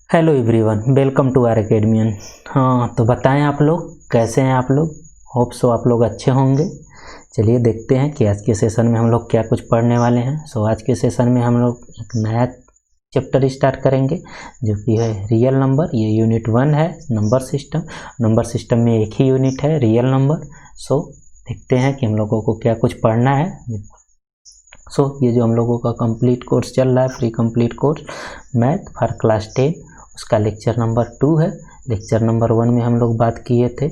Hello everyone, welcome to our Academian. तो बताएं आप लोग कैसे हैं। आप लोग होप सो आप लोग अच्छे होंगे। चलिए देखते हैं कि आज के सेशन में हम लोग क्या कुछ पढ़ने वाले हैं। आज के सेशन में हम लोग एक नया चैप्टर स्टार्ट करेंगे जो कि है रियल नंबर। ये यूनिट 1 है, नंबर सिस्टम। नंबर सिस्टम में एक ही यूनिट है, रियल नंबर। देखते हैं कि हम लोगों को क्या कुछ पढ़ना है। ये जो हम लोगों का कंप्लीट कोर्स चल रहा है, free complete course math for class 10, उसका लेक्चर नंबर 2 है। लेक्चर नंबर 1 में हम लोग बात किए थे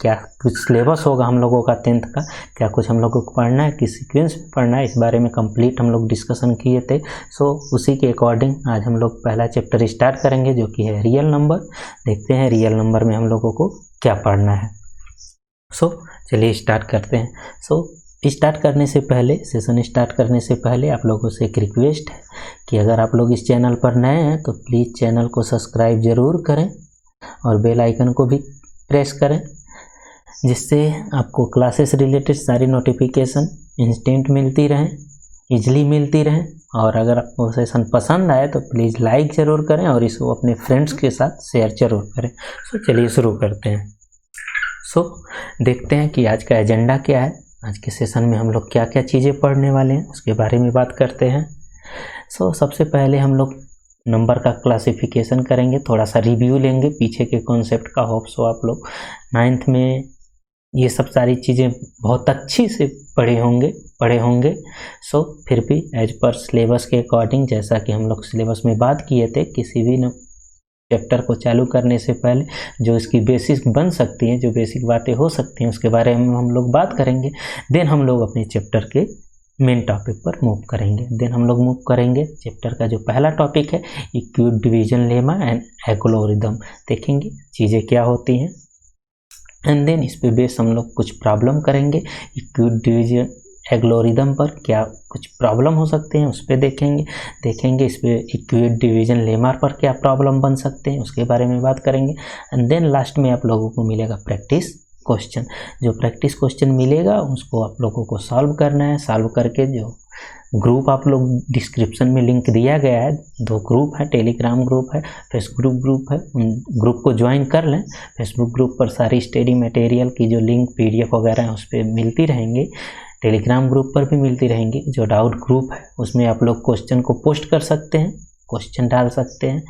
क्या कुछ सिलेबस होगा हम लोगों का 10th का, क्या कुछ हम लोगों को पढ़ना है, किस सीक्वेंस में पढ़ना है, इस बारे में कंप्लीट हम लोग डिस्कशन किए थे। उसी के अकॉर्डिंग आज हम लोग पहला चैप्टर स्टार्ट करेंगे जो कि है रियल नंबर। देखते हैं रियल नंबर में हम लोगों को क्या पढ़ना है। चलिए स्टार्ट करते हैं। स्टार्ट करने से पहले, सेशन स्टार्ट करने से पहले आप लोगों से एक रिक्वेस्ट है कि अगर आप लोग इस चैनल पर नए हैं तो प्लीज़ चैनल को सब्सक्राइब ज़रूर करें और बेल आइकन को भी प्रेस करें, जिससे आपको क्लासेस रिलेटेड सारी नोटिफिकेशन इंस्टेंट मिलती रहें, ईजिली मिलती रहें। और अगर आपको सेशन पसंद आए तो प्लीज़ लाइक ज़रूर करें और इसको अपने फ्रेंड्स के साथ शेयर ज़रूर करें। चलिए शुरू करते हैं। देखते हैं कि आज का एजेंडा क्या है। आज के सेशन में हम लोग क्या क्या चीज़ें पढ़ने वाले हैं उसके बारे में बात करते हैं। सबसे पहले हम लोग नंबर का क्लासिफिकेशन करेंगे, थोड़ा सा रिव्यू लेंगे पीछे के कॉन्सेप्ट का। होप सो आप लोग 9th में ये सब सारी चीज़ें बहुत अच्छी से पढ़े होंगे। फिर भी एज पर सिलेबस के अकॉर्डिंग, जैसा कि हम लोग सिलेबस में बात किए थे, किसी भी चैप्टर को चालू करने से पहले जो इसकी बेसिक बन सकती हैं, जो बेसिक बातें हो सकती हैं, उसके बारे में हम लोग बात करेंगे। देन हम लोग अपने चैप्टर के मेन टॉपिक पर मूव करेंगे। चैप्टर का जो पहला टॉपिक है, इक्विड डिवीजन लेमा एंड एल्गोरिदम। देखेंगे चीज़ें क्या होती हैं एंड देन इस पे बेस हम लोग कुछ प्रॉब्लम करेंगे। इक्विड डिवीजन एल्गोरिदम पर क्या कुछ प्रॉब्लम हो सकते हैं उस पर देखेंगे इस पे इक्विड डिवीजन लेमा पर क्या प्रॉब्लम बन सकते हैं उसके बारे में बात करेंगे। एंड देन लास्ट में आप लोगों को मिलेगा प्रैक्टिस क्वेश्चन। जो प्रैक्टिस क्वेश्चन मिलेगा उसको आप लोगों को सॉल्व करना है। सॉल्व करके जो ग्रुप आप लोग डिस्क्रिप्शन में लिंक दिया गया है, 2 ग्रुप है, टेलीग्राम ग्रुप है, फेसबुक ग्रुप है, उन ग्रुप को ज्वाइन कर लें। फेसबुक ग्रुप पर सारी स्टडी मटेरियल की जो लिंक PDF वगैरह है उस पर मिलती रहेंगी, टेलीग्राम ग्रुप पर भी मिलती रहेंगी। जो डाउट ग्रुप है उसमें आप लोग क्वेश्चन को पोस्ट कर सकते हैं, क्वेश्चन डाल सकते हैं,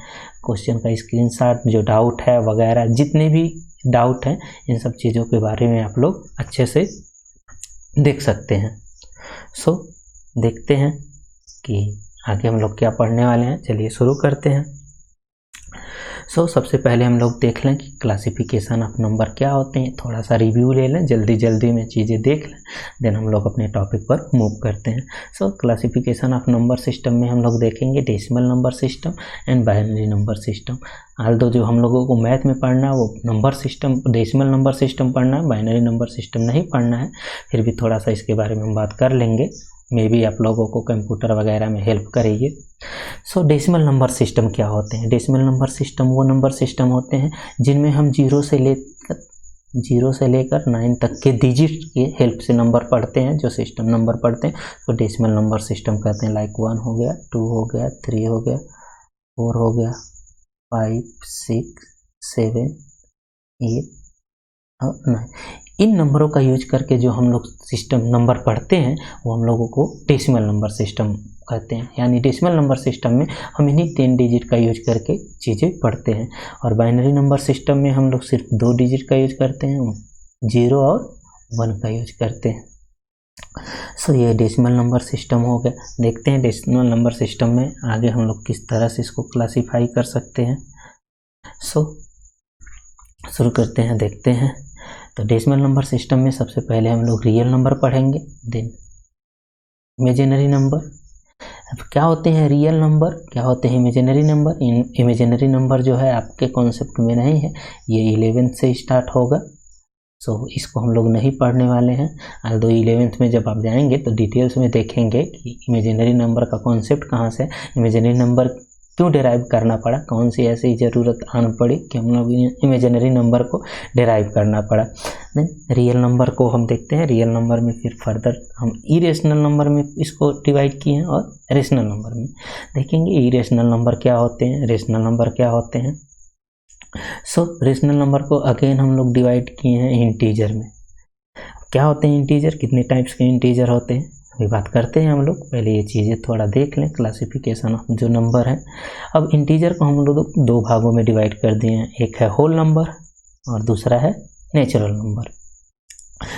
क्वेश्चन का स्क्रीनशॉट, जो डाउट है वगैरह, जितने भी डाउट हैं इन सब चीज़ों के बारे में आप लोग अच्छे से देख सकते हैं। देखते हैं कि आगे हम लोग क्या पढ़ने वाले हैं। चलिए शुरू करते हैं। सबसे पहले हम लोग देख लें कि क्लासिफिकेशन ऑफ नंबर क्या होते हैं। थोड़ा सा रिव्यू ले लें, जल्दी में चीज़ें देख लें, देन हम लोग अपने टॉपिक पर मूव करते हैं। क्लासिफिकेशन ऑफ नंबर सिस्टम में हम लोग देखेंगे decimal number system and binary number system. Aldous जो हम लोगों को मैथ में पढ़ना है वो number system, decimal number system पढ़ना है, बाइनरी नंबर सिस्टम नहीं पढ़ना है। फिर भी थोड़ा सा इसके बारे में हम बात कर लेंगे, मे भी आप लोगों को कंप्यूटर वगैरह में हेल्प करेगी। डेसिमल नंबर सिस्टम क्या होते हैं? डेसिमल नंबर सिस्टम वो नंबर सिस्टम होते हैं जिनमें हम 0 से लेकर 9 तक के डिजिट के हेल्प से नंबर पढ़ते हैं, जो सिस्टम नंबर पढ़ते हैं तो डेसिमल नंबर सिस्टम कहते हैं। लाइक 1 हो गया, 2 हो गया, 3 हो गया, 4 हो गया, 5, 6, 7, 8 और 9। इन नंबरों का यूज करके जो हम लोग सिस्टम नंबर पढ़ते हैं वो हम लोगों को डेसिमल नंबर सिस्टम कहते हैं। यानी डेसिमल नंबर सिस्टम में हम इन्हीं 10 डिजिट का यूज करके चीज़ें पढ़ते हैं। और बाइनरी नंबर सिस्टम में हम लोग सिर्फ 2 डिजिट का यूज करते हैं, 0 और 1 का यूज करते हैं। ये डेसिमल नंबर सिस्टम हो गया। देखते हैं डेसिमल नंबर सिस्टम में आगे हम लोग किस तरह से इसको क्लासीफाई कर सकते हैं। शुरू करते हैं, देखते हैं। तो डेसिमल नंबर सिस्टम में सबसे पहले हम लोग रियल नंबर पढ़ेंगे, देन इमेजिनरी नंबर। अब क्या होते हैं रियल नंबर, क्या होते हैं इमेजिनरी नंबर? इमेजिनरी नंबर जो है आपके कॉन्सेप्ट में नहीं है, ये 11th से स्टार्ट होगा। इसको हम लोग नहीं पढ़ने वाले हैं। आल्दो 11th में जब आप जाएंगे तो डिटेल्स में देखेंगे कि इमेजिनरी नंबर का कॉन्सेप्ट कहाँ से, इमेजिनरी नंबर क्यों डिराइव करना पड़ा, कौन सी ऐसी ज़रूरत आन पड़ी कि हम लोग इमेजिनरी नंबर को डिराइव करना पड़ा। देन रियल नंबर को हम देखते हैं, रियल नंबर में फिर फर्दर हम इरेशनल नंबर में इसको डिवाइड किए हैं और रेशनल नंबर में देखेंगे इरेशनल नंबर क्या होते हैं, रेशनल नंबर क्या होते हैं। सो रेशनल नंबर को अगेन हम लोग डिवाइड किए हैं इंटीजर में। क्या होते हैं इंटीजर, कितने टाइप्स के इंटीजर होते हैं अभी बात करते हैं हम लोग। पहले ये चीज़ें थोड़ा देख लें, क्लासिफिकेशन ऑफ जो नंबर है। अब इंटीजर को हम लोग दो भागों में डिवाइड कर दिए हैं, एक है होल नंबर और दूसरा है नेचुरल नंबर।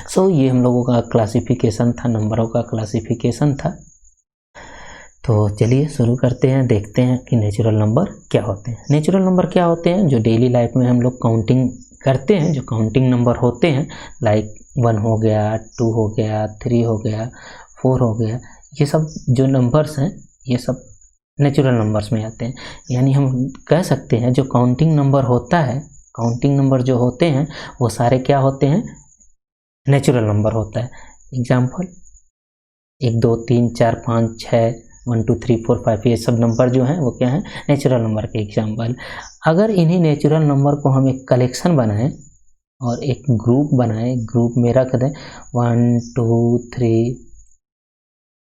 सो ये हम लोगों का क्लासिफिकेशन था, नंबरों का क्लासिफिकेशन था। तो चलिए शुरू करते हैं, देखते हैं कि नेचुरल नंबर क्या होते हैं। नेचुरल नंबर क्या होते हैं, जो डेली लाइफ में हम लोग काउंटिंग करते हैं, जो काउंटिंग नंबर होते हैं, लाइक 1 हो गया, 2 हो गया, 3 हो गया, 4 हो गया, ये सब जो नंबर्स हैं ये सब नेचुरल नंबर्स में आते हैं। यानी हम कह सकते हैं जो काउंटिंग नंबर होता है, काउंटिंग नंबर जो होते हैं वो सारे क्या होते हैं, नेचुरल नंबर होता है। एग्जाम्पल 1 2 3 4 5 6 1 2 3 4 5 ये सब नंबर जो हैं वो क्या हैं, नेचुरल नंबर के एग्जाम्पल। अगर इन्हीं नेचुरल नंबर को हम एक कलेक्शन बनाएं और एक ग्रुप बनाएं, ग्रुप में रख दें 1 2 3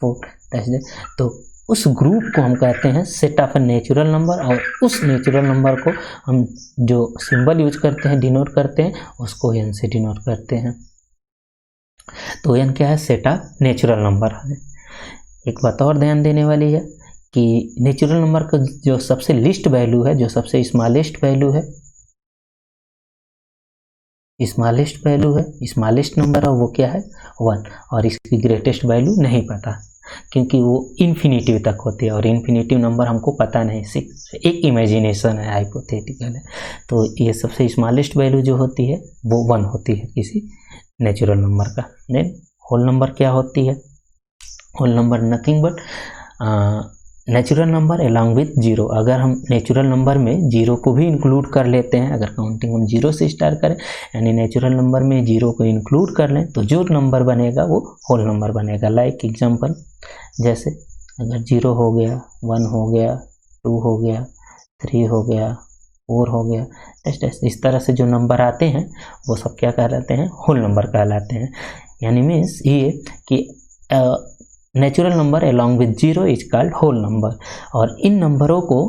4 तो उस ग्रुप को हम कहते हैं सेट ऑफ नेचुरल नंबर। और उस नेचुरल नंबर को हम जो सिंबल यूज करते हैं, डिनोट करते हैं, उसको n से डिनोट करते हैं। तो n क्या है, सेट ऑफ नेचुरल नंबर है। एक बात और ध्यान देने वाली है कि नेचुरल नंबर का जो सबसे लिस्ट वैल्यू है, जो सबसे स्मॉलेस्ट वैल्यू है, स्मॉलेस्ट नंबर है वो क्या है 1, और इसकी ग्रेटेस्ट वैल्यू नहीं पता क्योंकि वो इन्फिनिटिव तक होती है और इन्फिनिटिव नंबर हमको पता नहीं, सिर्फ एक इमेजिनेशन है, हाइपोथेटिकल है। तो ये सबसे स्मॉलेस्ट वैल्यू जो होती है वो 1 होती है किसी नेचुरल नंबर का। देन होल नंबर क्या होती है, whole number nothing but natural number along with zero. अगर हम नेचुरल नंबर में जीरो को भी इंक्लूड कर लेते हैं, अगर काउंटिंग हम जीरो से स्टार्ट करें यानी नेचुरल नंबर में जीरो को इंक्लूड कर लें तो जो नंबर बनेगा वो होल नंबर बनेगा। लाइक एग्जांपल जैसे अगर 0 हो गया, 1 हो गया, 2 हो गया, 3 हो गया, 4 हो गया, इस तरह से जो नंबर आते हैं वो सब क्या कहलाते हैं, होल नंबर कहलाते हैं। यानी मीन्स ये कि natural number along with zero is called whole number. और इन नंबरों को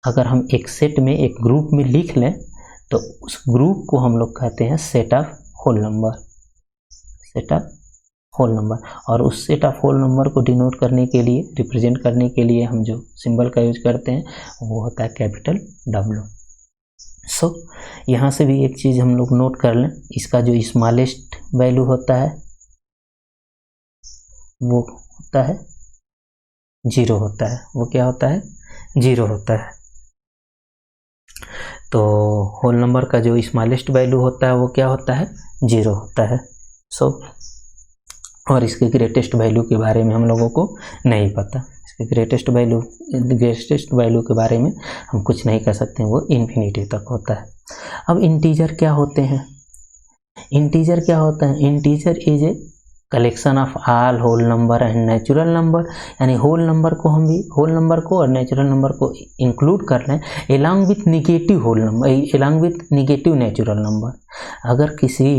अगर हम एक सेट में, एक ग्रुप में लिख लें तो उस ग्रुप को हम लोग कहते हैं set of whole number, set of whole number. और उस सेट ऑफ होल नंबर को डिनोट करने के लिए, रिप्रेजेंट करने के लिए हम जो सिंबल का यूज करते हैं वो होता है कैपिटल W। सो यहाँ से भी एक चीज़ हम लोग नोट कर लें, इसका जो स्मॉलेस्ट वैल्यू होता है वो होता है 0 होता है, वो क्या होता है 0 होता है। तो होल नंबर का जो स्मॉलेस्ट वैल्यू होता है वो क्या होता है 0 होता है। सो और इसके ग्रेटेस्ट वैल्यू के बारे में हम लोगों को नहीं पता, इसके ग्रेटेस्ट वैल्यू के बारे में हम कुछ नहीं कह सकते, वो इन्फिनिटी तक होता है। अब इंटीजर क्या होते हैं, इंटीजर क्या होता है, integer is a collection of all whole number and natural number. यानी होल नंबर को हम भी, होल नंबर को और नेचुरल नंबर को इंक्लूड कर लें along with negative whole number, along with negative natural number. अगर किसी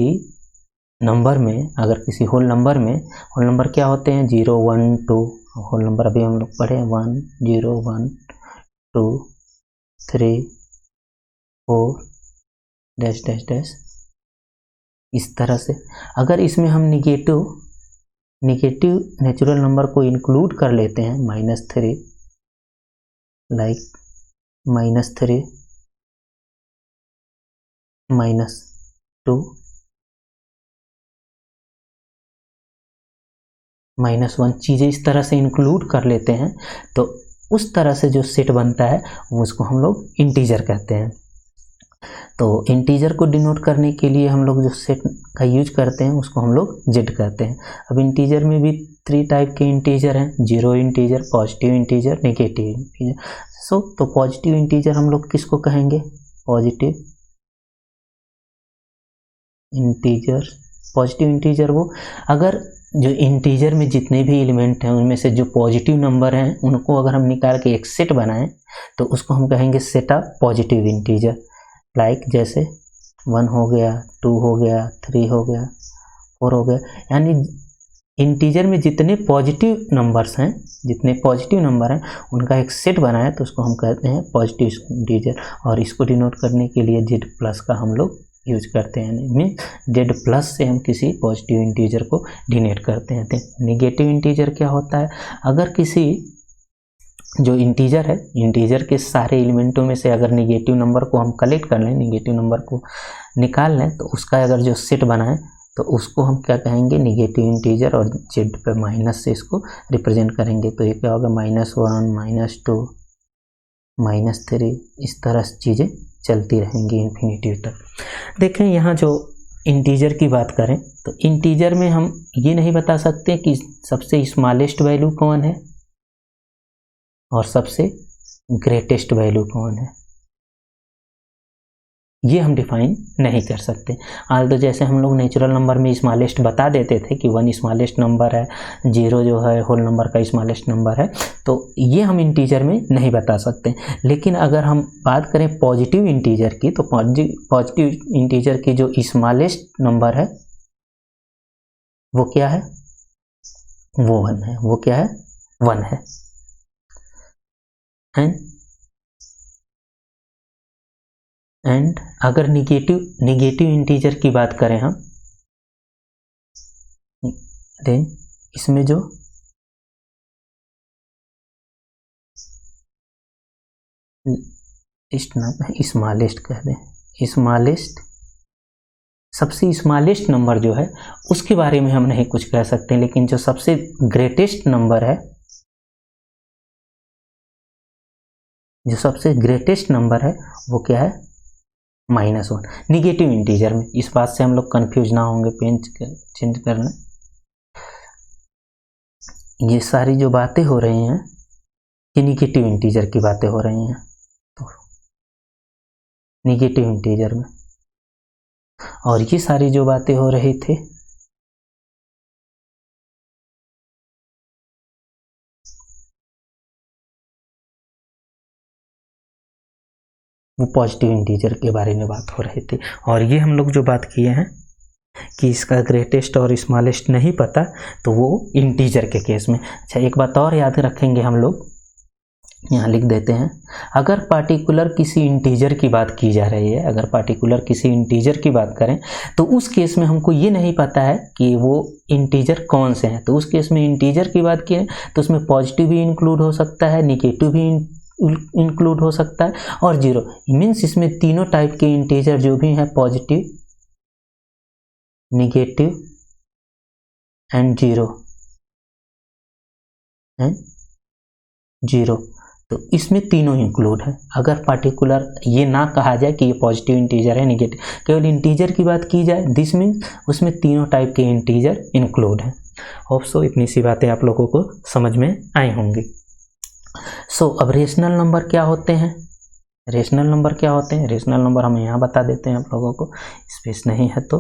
नंबर में, अगर किसी होल नंबर में, होल नंबर क्या होते हैं 0 1 2, होल नंबर अभी हम लोग पढ़े 1 0 1 2 3 4 डैश डैश डैश, इस तरह से। अगर इसमें हम निगेटिव नेचुरल नंबर को इंक्लूड कर लेते हैं -3, लाइक -3 -2 -1 चीज़ें इस तरह से इंक्लूड कर लेते हैं तो उस तरह से जो सेट बनता है उसको हम लोग इंटीजर कहते हैं। तो इंटीजर को डिनोट करने के लिए हम लोग जो सेट का यूज करते हैं उसको हम लोग जेड कहते हैं। अब इंटीजर में भी 3 टाइप के इंटीजर हैं, zero integer, positive integer, negative integer. So तो पॉजिटिव इंटीजर हम लोग किसको कहेंगे, पॉजिटिव इंटीजर। पॉजिटिव इंटीजर वो, अगर जो इंटीजर में जितने भी एलिमेंट हैं उनमें से जो पॉजिटिव नंबर हैं उनको अगर हम निकाल के एक सेट बनाएं तो उसको हम कहेंगे set of positive integer. Like जैसे 1 हो गया, 2 हो गया, 3 हो गया, 4 हो गया। यानी इंटीजर में जितने पॉजिटिव नंबर्स हैं, जितने पॉजिटिव नंबर हैं उनका एक सेट बनाए तो उसको हम कहते हैं पॉजिटिव इंटीजर। और इसको डिनोट करने के लिए जेड प्लस का हम लोग यूज करते हैं, मीन जेड प्लस से हम किसी पॉजिटिव इंटीजर को डिनोट करते हैं। नेगेटिव इंटीजर क्या होता है? अगर किसी जो इंटीजर है, इंटीजर के सारे एलिमेंटों में से अगर नेगेटिव नंबर को हम कलेक्ट कर लें, नेगेटिव नंबर को निकाल लें, तो उसका अगर जो सेट बनाए तो उसको हम क्या कहेंगे? Negative integer. और जेड पे माइनस से इसको रिप्रेजेंट करेंगे। तो ये क्या होगा? -1, -2, -3, इस तरह से चीज़ें चलती रहेंगी इन्फिनिटी तक। देखें यहाँ जो इंटीजर की बात करें तो इंटीजर में हम ये नहीं बता सकते कि सबसे स्मॉलेस्ट वैल्यू कौन है और सबसे ग्रेटेस्ट वैल्यू कौन है, ये हम डिफाइन नहीं कर सकते। तो जैसे हम लोग नेचुरल नंबर में स्मॉलेस्ट बता देते थे कि 1 स्मॉलेस्ट नंबर है, 0 जो है होल नंबर का स्मॉलेस्ट नंबर है, तो ये हम इंटीजर में नहीं बता सकते। लेकिन अगर हम बात करें पॉजिटिव इंटीजर की, तो पॉजिटिव इंटीजर की जो स्मॉलेस्ट नंबर है वो क्या है? वो 1 है। वो क्या है? 1 है। एंड अगर निगेटिव इंटीजर की बात करें हम, देन इसमें जो स्मॉलेस्ट कह दें, स्मॉलेस्ट, सबसे स्मॉलेस्ट नंबर जो है उसके बारे में हम नहीं कुछ कह सकते। लेकिन जो सबसे ग्रेटेस्ट नंबर है, जो सबसे ग्रेटेस्ट नंबर है वो क्या है? -1 निगेटिव इंटीजर में। इस बात से हम लोग कंफ्यूज ना होंगे, पेन चेंज करना। ये सारी जो बातें हो रही हैं ये निगेटिव इंटीजर की बातें हो रही हैं, तो निगेटिव इंटीजर में। और ये सारी जो बातें हो रही थी वो पॉजिटिव इंटीजर के बारे में बात हो रही थी। और ये हम लोग जो बात किए हैं कि इसका ग्रेटेस्ट और स्मॉलेस्ट नहीं पता, तो वो इंटीजर के केस में। अच्छा, एक बात और याद रखेंगे हम लोग, यहाँ लिख देते हैं। अगर पार्टिकुलर किसी इंटीजर की बात की जा रही है, अगर पार्टिकुलर किसी इंटीजर की बात करें तो उस केस में हमको ये नहीं पता है कि वो इंटीजर कौन से हैं, तो उस केस में इंटीजर की बात की है तो उसमें पॉजिटिव भी इंक्लूड हो सकता है, निगेटिव भी इंक्लूड हो सकता है, और 0 मीन्स इसमें तीनों टाइप के इंटीजर जो भी हैं, पॉजिटिव, निगेटिव एंड 0, तो इसमें तीनों इंक्लूड है। अगर पार्टिकुलर ये ना कहा जाए कि ये पॉजिटिव इंटीजर है, निगेटिव, केवल इंटीजर की बात की जाए, दिस मीन्स उसमें तीनों टाइप के इंटीजर इंक्लूड हैं। होप सो इतनी सी बातें आप लोगों को समझ में आई होंगी। सो अब रेशनल नंबर क्या होते हैं? रेशनल नंबर क्या होते हैं? रेशनल नंबर हम यहाँ बता देते हैं आप लोगों को, स्पेस नहीं है तो।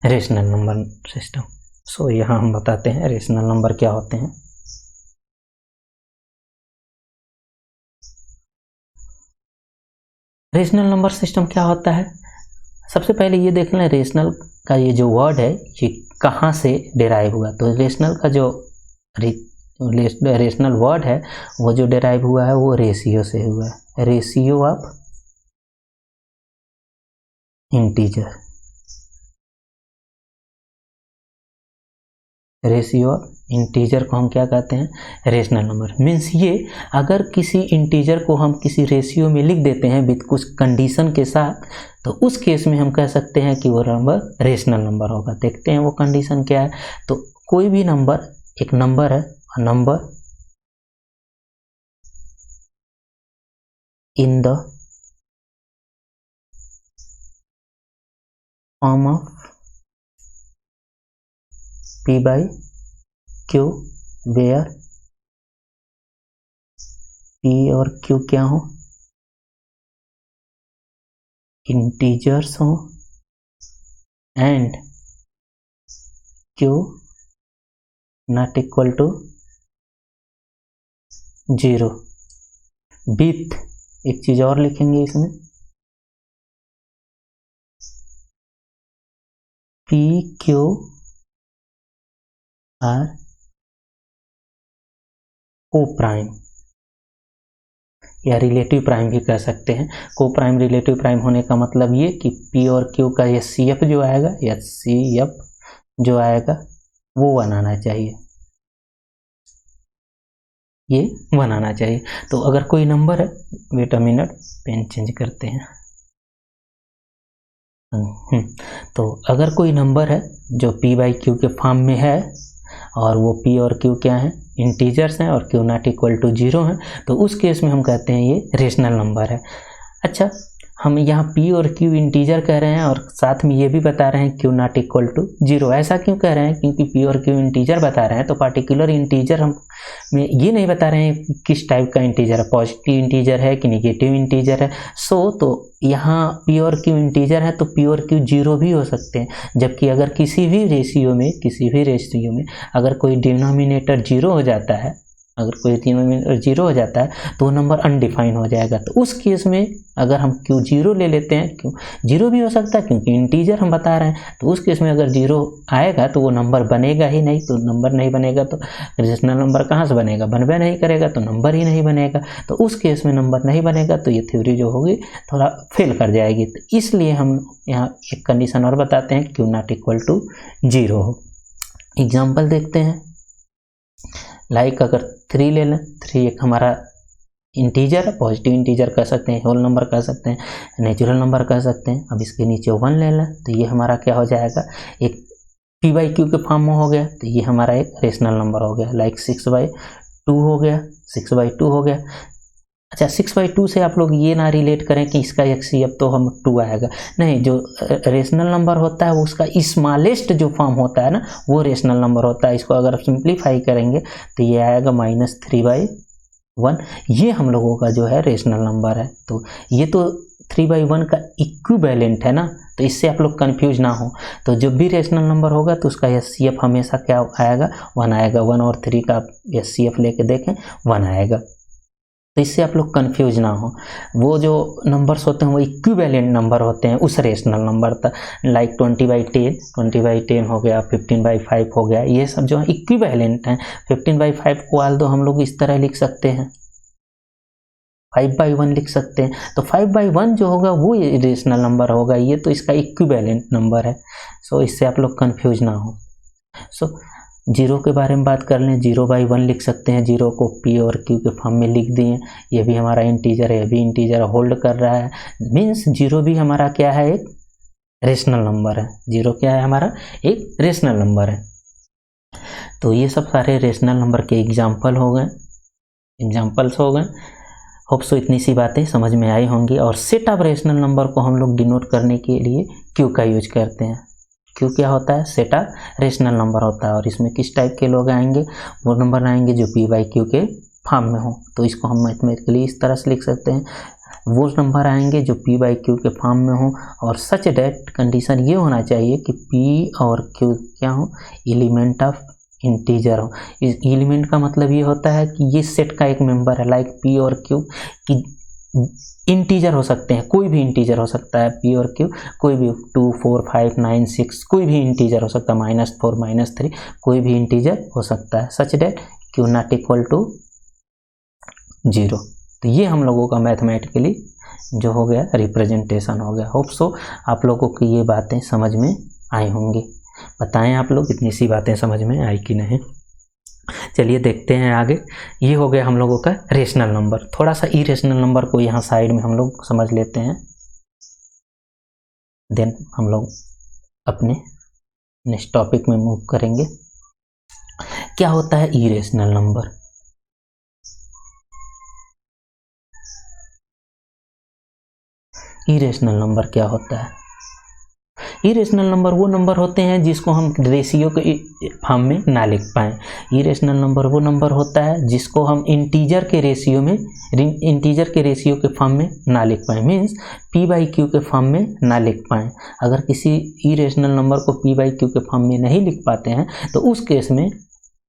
Rational number system. सो यहाँ हम बताते हैं रेशनल नंबर क्या होते हैं। रेशनल नंबर सिस्टम क्या होता है? सबसे पहले ये देख लें, रेशनल का ये जो वर्ड है ये कहाँ से डिराइव हुआ। तो रेशनल का जो रेशनल वर्ड है वो जो डिराइव हुआ है वो रेशियो से हुआ है, ratio of integer. Ratio of integer को हम क्या कहते हैं? Rational number. मीन्स ये अगर किसी इंटीजर को हम किसी रेशियो में लिख देते हैं विद कुछ कंडीशन के साथ, तो उस केस में हम कह सकते हैं कि वो नंबर रेशनल नंबर होगा। देखते हैं वो कंडीशन क्या है। तो कोई भी नंबर, एक नंबर है, number in the form of P by Q, where P और Q क्या हो? इंटीजर्स हो, and Q not equal to 0 with एक चीज और लिखेंगे इसमें, पी क्यू आर को प्राइम या रिलेटिव प्राइम भी कह सकते हैं। को प्राइम रिलेटिव प्राइम होने का मतलब ये कि पी और क्यू का ये सी एफ जो आएगा या सी एफ जो आएगा वो बनाना चाहिए, ये बनाना चाहिए। तो अगर कोई नंबर है, wait a minute, pen change करते हैं। तो अगर कोई नंबर है जो p बाई क्यू के फॉर्म में है और वो p और q क्या है, इंटीजर्स हैं, और q नॉट इक्वल टू 0 है, तो उस केस में हम कहते हैं ये रेशनल नंबर है। अच्छा, हम यहाँ p और q इंटीजर कह रहे हैं और साथ में ये भी बता रहे हैं q नॉट इक्वल टू 0। ऐसा क्यों कह रहे हैं? क्योंकि p और q इंटीजर बता रहे हैं, तो पार्टिकुलर इंटीजर हम में ये नहीं बता रहे हैं कि किस टाइप का इंटीजर है, पॉजिटिव इंटीजर है कि नेगेटिव इंटीजर है। तो यहाँ p और q इंटीजर है तो p और q 0 भी हो सकते हैं, जबकि अगर किसी भी रेशियो में अगर कोई डिनोमिनेटर 0 हो जाता है, हो जाता है तो वो नंबर अनडिफाइन हो जाएगा। तो उस केस में अगर हम q 0 ले लेते हैं, q 0 भी हो सकता है क्योंकि इंटीजर हम बता रहे हैं, तो उस केस में अगर 0 आएगा तो वो नंबर बनेगा ही नहीं। तो नंबर नहीं बनेगा तो रेशनल नंबर कहाँ से बनेगा? बनबे नहीं करेगा तो नंबर ही नहीं बनेगा। तो उस केस में नंबर नहीं बनेगा तो ये थ्योरी जो होगी थोड़ा फेल कर जाएगी। तो इसलिए हम यहाँ एक कंडीशन और बताते हैं, q नॉट इक्वल टू 0 हो। एग्जाम्पल देखते हैं, लाइक अगर 3 ले लें, 3 एक हमारा इंटीजर है, पॉजिटिव इंटीजर कह सकते हैं, होल नंबर कह सकते हैं, नेचुरल नंबर कह सकते हैं। अब इसके नीचे 1 ले लें तो ये हमारा क्या हो जाएगा, एक p बाई क्यू के फॉर्म में हो गया, तो ये हमारा एक रेशनल नंबर हो गया। लाइक 6/2 हो गया, 6/2 हो गया। अच्छा, 6/2 से आप लोग ये ना रिलेट करें कि इसका HCF तो हम 2 आएगा, नहीं। जो रेशनल नंबर होता है वो उसका स्मॉलेस्ट जो फॉर्म होता है ना, वो रेशनल नंबर होता है। इसको अगर आप सिंप्लीफाई करेंगे तो ये आएगा -3/1। ये हम लोगों का जो है रेशनल नंबर है। तो ये तो 3/1 का इक्विवेलेंट है ना, तो इससे आप लोग कंफ्यूज ना हो। तो जब भी रेशनल नंबर होगा तो उसका HCF हमेशा क्या आएगा, 1 आएगा। 1 और 3 का HCF लेके देखें, 1 आएगा। तो इससे आप लोग कंफ्यूज ना हो। वो जो नंबर्स होते हैं वो इक्विवेलेंट नंबर होते हैं उस रेशनल नंबर तक। लाइक 20/10 हो गया, 15/5 हो गया, ये सब जो है इक्विवेलेंट हैं। 15/5 को आल दो हम लोग इस तरह लिख सकते हैं, 5/1 लिख सकते हैं। तो 5/1 जो होगा वो रेशनल नंबर होगा, ये तो इसका इक्विवेलेंट नंबर है। सो इससे आप लोग कंफ्यूज ना हो। सो 0 के बारे में बात कर लें, 0/1 लिख सकते हैं। 0 को p और q के फॉर्म में लिख दिए, ये भी हमारा इंटीजर है, ये भी इंटीजर होल्ड कर रहा है। मीन्स 0 भी हमारा क्या है, एक रेशनल नंबर है। 0 क्या है, हमारा एक रेशनल नंबर है। तो ये सब सारे रेशनल नंबर के एग्जाम्पल्स हो गए। होप सो इतनी सी बातें समझ में आई होंगी। और सेट ऑफ रेशनल नंबर को हम लोग डिनोट करने के लिए q का यूज करते हैं। q क्या होता है, सेट ऑफ रेशनल नंबर होता है। और इसमें किस टाइप के लोग आएंगे, वो नंबर आएंगे जो p बाई क्यू के फॉर्म में हो। तो इसको हम मैथमेटिकली इस तरह से लिख सकते हैं, वो नंबर आएंगे जो p बाई क्यू के फॉर्म में हो। और सच डेट कंडीशन ये होना चाहिए कि p और q क्या हो, एलिमेंट ऑफ इंटीजर हो। इस एलिमेंट का मतलब ये होता है कि ये सेट का एक मेंबर है। लाइक p और q की इंटीजर हो सकते हैं, कोई भी इंटीजर हो सकता है। p और q कोई भी 2, 4, 5, 9, 6 कोई भी इंटीजर हो सकता है, -4, -3 कोई भी इंटीजर हो सकता है। Such that q not equal to 0। तो ये हम लोगों का मैथमेटिकली जो हो गया रिप्रेजेंटेशन हो गया। होप सो आप लोगों की ये बातें समझ में आई होंगी। बताएं आप लोग इतनी सी बातें समझ में आई कि नहीं। चलिए देखते हैं आगे। ये हो गया हम लोगों का रेशनल नंबर। थोड़ा सा इरेशनल नंबर को यहाँ साइड में हम लोग समझ लेते हैं, देन हम लोग अपने नेक्स्ट टॉपिक में मूव करेंगे। क्या होता है इरेशनल नंबर? इरेशनल नंबर क्या होता है? इरेशनल नंबर वो नंबर होते हैं जिसको हम रेशियो के फॉर्म में ना लिख पाएँ। इरेशनल नंबर वो नंबर होता है जिसको हम इंटीजर के रेशियो के फॉर्म में ना लिख पाएँ। मीन्स p बाई क्यू के फॉर्म में ना लिख पाएँ। अगर किसी इरेशनल नंबर को p बाई क्यू के फॉर्म में नहीं लिख पाते हैं तो उस केस में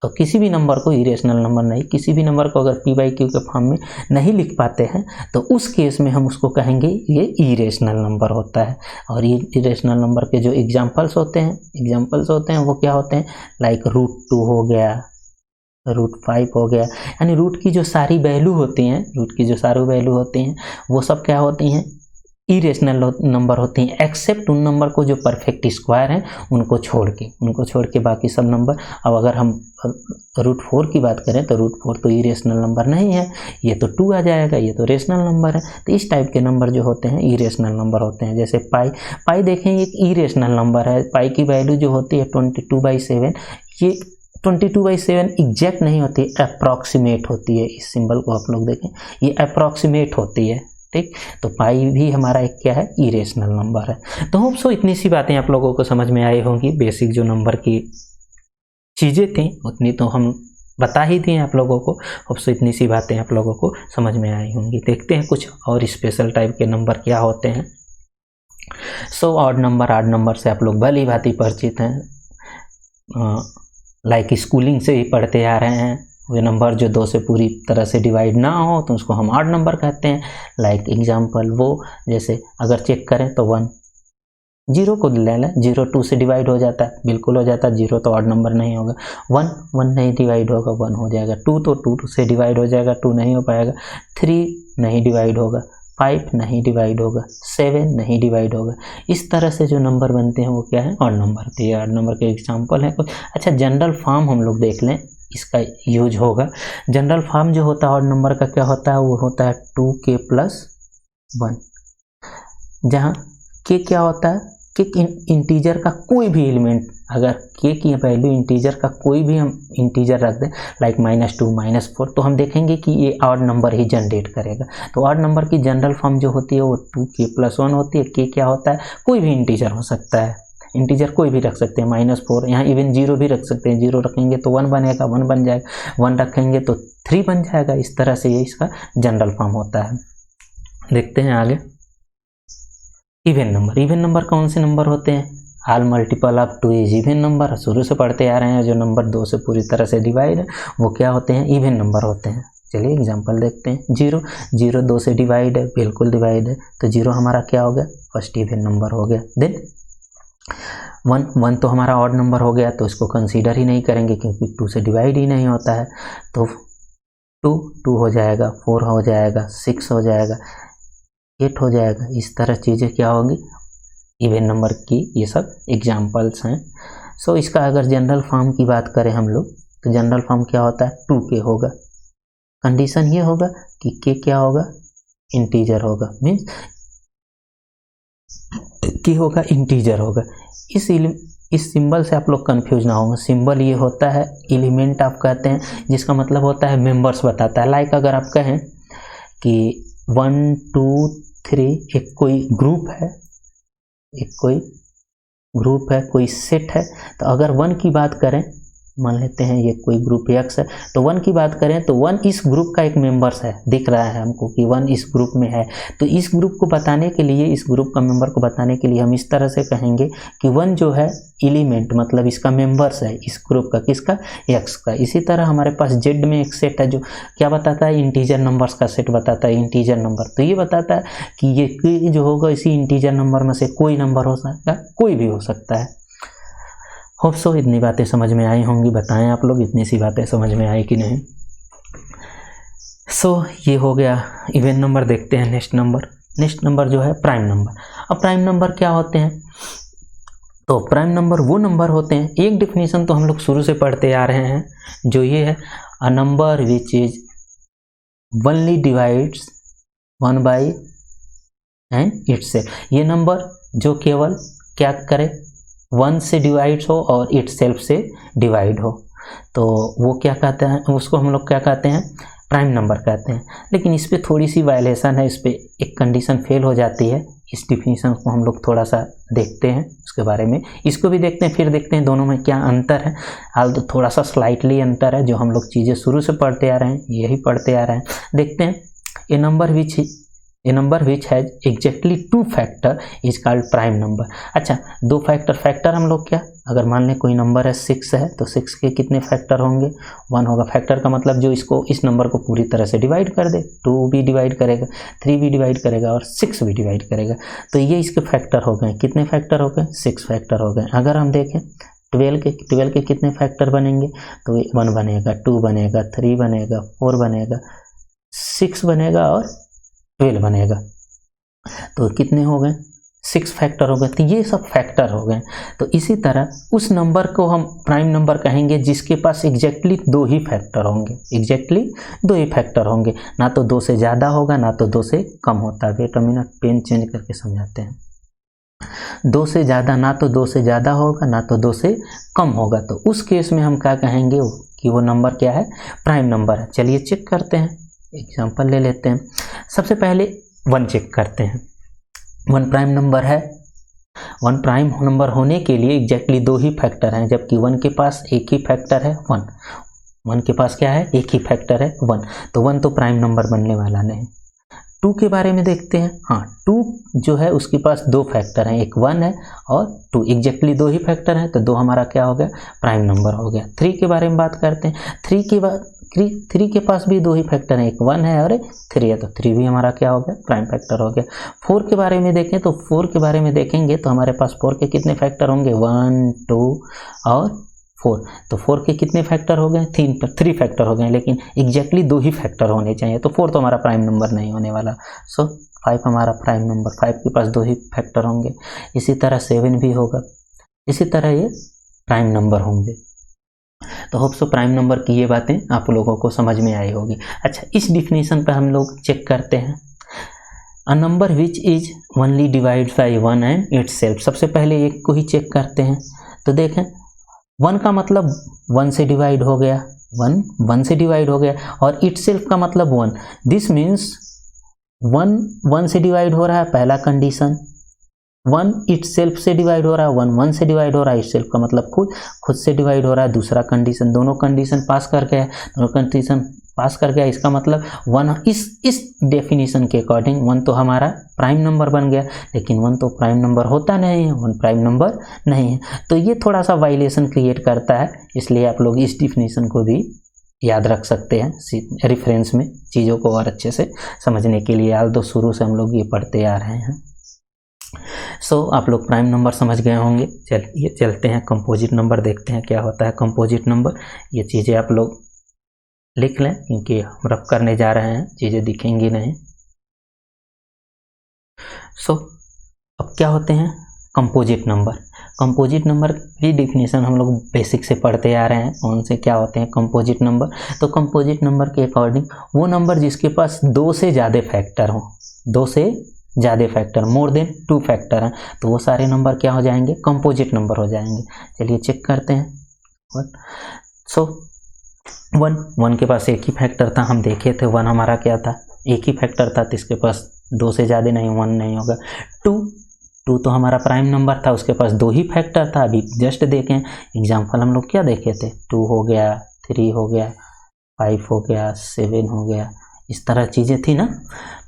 तो किसी भी नंबर को इरेशनल नंबर नहीं, किसी भी नंबर को अगर p बाई क्यू के फॉर्म में नहीं लिख पाते हैं तो उस केस में हम उसको कहेंगे ये इरेशनल नंबर होता है। और ये इरेशनल नंबर के जो एग्जांपल्स होते हैं वो क्या होते हैं, लाइक √2 हो गया, √5 हो गया, यानी रूट की जो सारी वैल्यू होती हैं वो सब क्या होती हैं, इरेशनल नंबर होती हैं, एक्सेप्ट उन नंबर को जो परफेक्ट स्क्वायर हैं उनको छोड़ के बाकी सब नंबर। अब अगर हम √4 की बात करें तो √4 तो इरेशनल नंबर नहीं है, ये तो 2 आ जाएगा, ये तो रेशनल नंबर है। तो इस टाइप के नंबर जो होते हैं इरेशनल नंबर होते हैं। जैसे पाई देखें, एक इरेशनल नंबर है, पाई की वैल्यू जो होती है 22/7, ये 22/7 एग्जैक्ट नहीं होती, अप्रॉक्सीमेट होती है। इस सिंबल को आप लोग देखें, ये अप्रॉक्सीमेट होती है, ठीक। तो पाई भी हमारा एक क्या है, इरेशनल नंबर है। तो होप सो इतनी सी बातें आप लोगों को समझ में आई होंगी। बेसिक जो नंबर की चीज़ें थी उतनी तो हम बता ही दिए आप लोगों को। होप सो इतनी सी बातें आप लोगों को समझ में आई होंगी। देखते हैं कुछ और स्पेशल टाइप के नंबर क्या होते हैं। सो ऑड नंबर से आप लोग भली भांति परिचित हैं, लाइक स्कूलिंग से ही पढ़ते आ रहे हैं। वे नंबर जो 2 से पूरी तरह से डिवाइड ना हो तो उसको हम ऑड नंबर कहते हैं। लाइक एग्जांपल वो, जैसे अगर चेक करें तो 1, 0 को ले लें, 0 2 से डिवाइड हो जाता है, बिल्कुल हो जाता है। 0 तो ऑड नंबर नहीं होगा। 1 नहीं डिवाइड होगा, 1 हो जाएगा। 2 तो 2 से डिवाइड हो जाएगा, 2 नहीं हो पाएगा। 3 नहीं डिवाइड होगा, 5 नहीं डिवाइड होगा, 7 नहीं डिवाइड होगा। इस तरह से जो नंबर बनते हैं वो क्या है, ऑड नंबर। तो ये ऑड नंबर के एग्जाम्पल है कुछ। अच्छा, जनरल फॉर्म हम लोग देख लें, इसका यूज होगा। जनरल फॉर्म जो होता है ऑड नंबर का क्या होता है, वो होता है 2k + 1, जहाँ k क्या होता है, k इंटीजर का कोई भी एलिमेंट, अगर k की वैल्यू इंटीजर का कोई भी हम इंटीजर रख दें, लाइक -2 -4, तो हम देखेंगे कि ये ऑड नंबर ही जनरेट करेगा। तो ऑड नंबर की जनरल फॉर्म जो होती है वो 2k + 1 होती है। k क्या होता है, कोई भी इंटीजर हो सकता है, इंटीजर कोई भी रख सकते हैं, -4, यहाँ इवन 0 भी रख सकते हैं। 0 रखेंगे तो 1 बनेगा, 1 बन जाएगा। 1 रखेंगे तो 3 बन जाएगा। इस तरह से ये इसका जनरल फॉर्म होता है। देखते हैं आगे। इवन नंबर कौन से नंबर होते हैं, all multiple of 2 is even number. शुरू से पढ़ते आ रहे हैं, जो नंबर 2 से पूरी तरह से डिवाइड है वो क्या होते हैं, इवन नंबर होते हैं। चलिए एग्जांपल देखते हैं। 0 2 से डिवाइड है, बिल्कुल डिवाइड है, तो 0 हमारा क्या हो गया, फर्स्ट इवन नंबर हो गया। देन 1 तो हमारा ऑड नंबर हो गया, तो इसको कंसीडर ही नहीं करेंगे क्योंकि 2 से डिवाइड ही नहीं होता है। तो 2 हो जाएगा, 4 हो जाएगा, 6 हो जाएगा, 8 हो जाएगा। इस तरह चीज़ें क्या होंगी, इवन नंबर की ये सब एग्जाम्पल्स हैं। सो इसका अगर जनरल फॉर्म की बात करें हम लोग, तो जनरल फॉर्म क्या होता है, 2k होगा। कंडीशन ये होगा कि k क्या होगा, इंटीजर होगा, मीन्स k होगा, इंटीजर होगा। इस सिंबल से आप लोग कंफ्यूज ना होंगे। सिंबल ये होता है, एलिमेंट आप कहते हैं, जिसका मतलब होता है मेंबर्स बताता है। लाइक अगर आप कहें कि 1 2 3 एक कोई ग्रुप है, कोई सेट है, तो अगर 1 की बात करें, मान लेते हैं ये कोई ग्रुप x है, तो 1 की बात करें तो 1 इस ग्रुप का एक मेंबर्स है, दिख रहा है हमको कि 1 इस ग्रुप में है। तो इस ग्रुप को बताने के लिए, इस ग्रुप का मेंबर को बताने के लिए हम इस तरह से कहेंगे कि 1 जो है एलिमेंट, मतलब इसका मेंबर्स है इस ग्रुप का, किसका, x का। इसी तरह हमारे पास z में एक सेट है जो क्या बताता है, इंटीजर नंबर्स का सेट बताता है, इंटीजर नंबर। तो ये बताता है कि ये जो होगा इसी इंटीजर नंबर में से कोई नंबर हो सकता है, कोई भी हो सकता है। होप सो इतनी बातें समझ में आई होंगी। बताएं आप लोग इतनी सी बातें समझ में आई कि नहीं। सो ये हो गया इवन नंबर। देखते हैं नेक्स्ट नंबर जो है प्राइम नंबर। अब प्राइम नंबर क्या होते हैं, तो प्राइम नंबर वो नंबर होते हैं, एक डिफिनीशन तो हम लोग शुरू से पढ़ते आ रहे हैं, जो ये है, a number which is only divides 1 by and itself. ये नंबर जो केवल क्या करे, 1 से डिवाइड हो और इटसेल्फ से डिवाइड हो, तो वो क्या कहते हैं, उसको हम लोग क्या कहते हैं, प्राइम नंबर कहते हैं। लेकिन इस पर थोड़ी सी वायलेशन है, इस पर एक कंडीशन फेल हो जाती है। इस डिफिनीशन को हम लोग थोड़ा सा देखते हैं, उसके बारे में इसको भी देखते हैं, फिर देखते हैं दोनों में क्या अंतर है। हाल तो थोड़ा सा स्लाइटली अंतर है, जो हम लोग चीज़ें शुरू से पढ़ते आ रहे हैं यही पढ़ते आ रहे हैं। देखते हैं, a number which has exactly 2 factor is called prime number. अच्छा, 2 फैक्टर हम लोग क्या अगर मान लें कोई नंबर है 6 है तो 6 के कितने फैक्टर होंगे, 1 होगा। फैक्टर का मतलब जो इसको इस नंबर को पूरी तरह से डिवाइड कर दे, 2 भी डिवाइड करेगा, 3 भी डिवाइड करेगा और 6 भी डिवाइड करेगा। तो ये इसके फैक्टर हो गए। कितने फैक्टर हो गए, 6 फैक्टर हो गए। अगर हम देखें 12 के कितने फैक्टर बनेंगे, तो 1 बनेगा, 2 बनेगा, 3 बनेगा, 4 बनेगा, 6 बनेगा और 12 बनेगा। तो कितने हो गए, 6 फैक्टर हो गए। तो ये सब फैक्टर हो गए। तो इसी तरह उस नंबर को हम प्राइम नंबर कहेंगे जिसके पास एग्जैक्टली 2 ही फैक्टर होंगे, एग्जैक्टली 2 ही फैक्टर होंगे, ना तो 2 से ज़्यादा होगा ना तो 2 से कम होता है। Wait a minute, pen change करके समझाते हैं। 2 से ज़्यादा, ना तो 2 से ज़्यादा होगा ना तो 2 से कम होगा। तो उस केस में हम क्या कहेंगे कि वो नंबर क्या है, प्राइम नंबर है। चलिए चेक करते हैं, एग्जाम्पल ले लेते हैं। सबसे पहले 1 चेक करते हैं। 1 प्राइम नंबर है। 1 प्राइम नंबर होने के लिए एग्जैक्टली 2 ही फैक्टर हैं, जबकि 1 के पास एक ही फैक्टर है 1। 1 के पास क्या है, एक ही फैक्टर है 1। तो 1 तो प्राइम नंबर बनने वाला नहीं। 2 के बारे में देखते हैं। हाँ, 2 जो है उसके पास 2 फैक्टर हैं, एक 1 है और 2, एग्जैक्टली 2 ही फैक्टर हैं। तो 2 हमारा क्या हो गया, प्राइम नंबर हो गया। 3 के बारे में बात करते हैं। 3 के पास भी 2 ही फैक्टर हैं, एक 1 है और एक 3 है। तो 3 भी हमारा क्या हो गया, प्राइम फैक्टर हो गया। 4 के बारे में देखें तो 4 के बारे में देखेंगे तो हमारे पास 4 के कितने फैक्टर होंगे, 1, 2 और 4। तो 4 के कितने फैक्टर हो गए, 3 फैक्टर हो गए, लेकिन एग्जैक्टली 2 ही फैक्टर होने चाहिए। तो 4 तो हमारा प्राइम नंबर नहीं होने वाला। सो 5 हमारा प्राइम नंबर, 5 के पास 2 ही फैक्टर होंगे। इसी तरह 7 भी होगा। इसी तरह ये प्राइम नंबर होंगे। तो होप सो प्राइम नंबर की ये बातें आप लोगों को समझ में आई होगी। अच्छा, इस डिफिनीशन पर हम लोग चेक करते हैं। A number which is only divide by 1 and itself. सबसे पहले एक को ही चेक करते हैं। तो देखें 1 का मतलब 1 से डिवाइड हो गया, 1 से डिवाइड हो गया, और इटसेल्फ का मतलब 1। दिस मीन्स 1 से डिवाइड हो रहा है, पहला कंडीशन। 1 इटसेल्फ से डिवाइड हो रहा है, 1 से डिवाइड हो रहा है। इटसेल्फ का मतलब खुद से डिवाइड हो रहा है, दूसरा कंडीशन। दोनों कंडीशन पास कर गया, दोनों कंडीशन पास कर गया। इसका मतलब 1 इस डेफिनेशन के अकॉर्डिंग 1 तो हमारा प्राइम नंबर बन गया, लेकिन 1 तो प्राइम नंबर होता नहीं है, 1 प्राइम नंबर नहीं है। तो ये थोड़ा सा वाइलेशन क्रिएट करता है, इसलिए आप लोग इस डेफिनेशन को भी याद रख सकते हैं रेफरेंस में, चीज़ों को और अच्छे से समझने के लिए। आल दो शुरू से हम लोग ये पढ़ते आ रहे हैं। आप लोग प्राइम नंबर समझ गए होंगे। चलिए चलते हैं कंपोजिट नंबर, देखते हैं क्या होता है कंपोजिट नंबर। ये चीज़ें आप लोग लिख लें, क्योंकि हम रफ करने जा रहे हैं, चीज़ें दिखेंगी नहीं। अब क्या होते हैं कंपोजिट नंबर। कंपोजिट नंबर की डिफिनेशन हम लोग बेसिक से पढ़ते आ रहे हैं, कौन से क्या होते हैं कंपोजिट नंबर। तो कंपोजिट नंबर के अकॉर्डिंग वो नंबर जिसके पास 2 से ज़्यादा फैक्टर हो, 2 से ज़्यादा फैक्टर, मोर देन 2 फैक्टर हैं, तो वो सारे नंबर क्या हो जाएंगे, कंपोजिट नंबर हो जाएंगे। चलिए चेक करते हैं। 1 के पास एक ही फैक्टर था, हम देखे थे 1 हमारा क्या था, एक ही फैक्टर था, तो इसके पास 2 से ज़्यादा नहीं, 1 नहीं होगा। 2 तो हमारा प्राइम नंबर था, उसके पास 2 ही फैक्टर था। अभी जस्ट देखें एग्जाम्पल, हम लोग क्या देखे थे, 2 हो गया, 3 हो गया, 5 हो गया, 7 हो गया, इस तरह चीज़ें थी ना।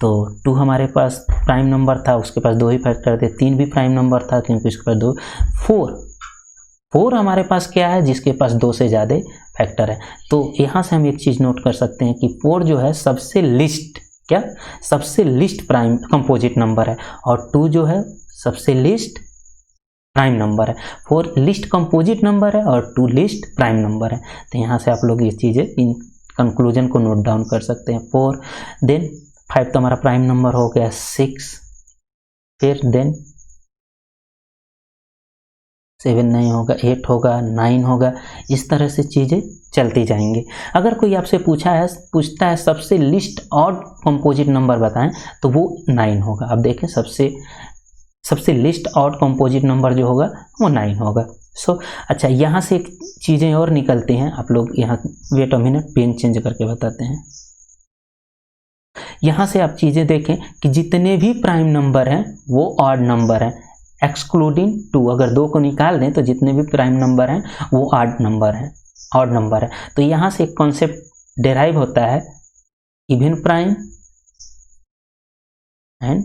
तो 2 हमारे पास प्राइम नंबर था, उसके पास 2 ही फैक्टर थे। 3 भी प्राइम नंबर था क्योंकि उसके पास 2। 4 हमारे पास क्या है, जिसके पास 2 से ज़्यादा फैक्टर है। तो यहाँ से हम एक चीज़ नोट कर सकते हैं कि 4 जो है सबसे लिस्ट प्राइम कंपोजिट नंबर है, और 2 जो है सबसे लिस्ट प्राइम नंबर है। 4 लिस्ट कंपोजिट नंबर है और 2 लिस्ट प्राइम नंबर है। तो यहाँ से आप लोग ये चीज़ें, इन कंक्लूजन को नोट डाउन कर सकते हैं। 4 देन 5 तो हमारा प्राइम नंबर हो गया, 6 फिर देन 7 नहीं होगा, 8 होगा, 9 होगा, इस तरह से चीज़ें चलती जाएंगी। अगर कोई आपसे पूछता है सबसे लिस्ट ऑड कंपोजिट नंबर बताएं, तो वो 9 होगा। अब देखें सबसे लिस्ट ऑड कंपोजिट नंबर जो होगा वो 9 होगा। अच्छा, यहाँ से एक चीज़ें और निकलती हैं। आप लोग यहाँ wait a minute, pen change करके बताते हैं। यहाँ से आप चीज़ें देखें कि जितने भी प्राइम नंबर हैं वो ऑड नंबर हैं, एक्सक्लूडिंग 2। अगर 2 को निकाल दें तो जितने भी प्राइम नंबर हैं वो ऑड नंबर है। तो यहाँ से एक कॉन्सेप्ट डेराइव होता है, even prime and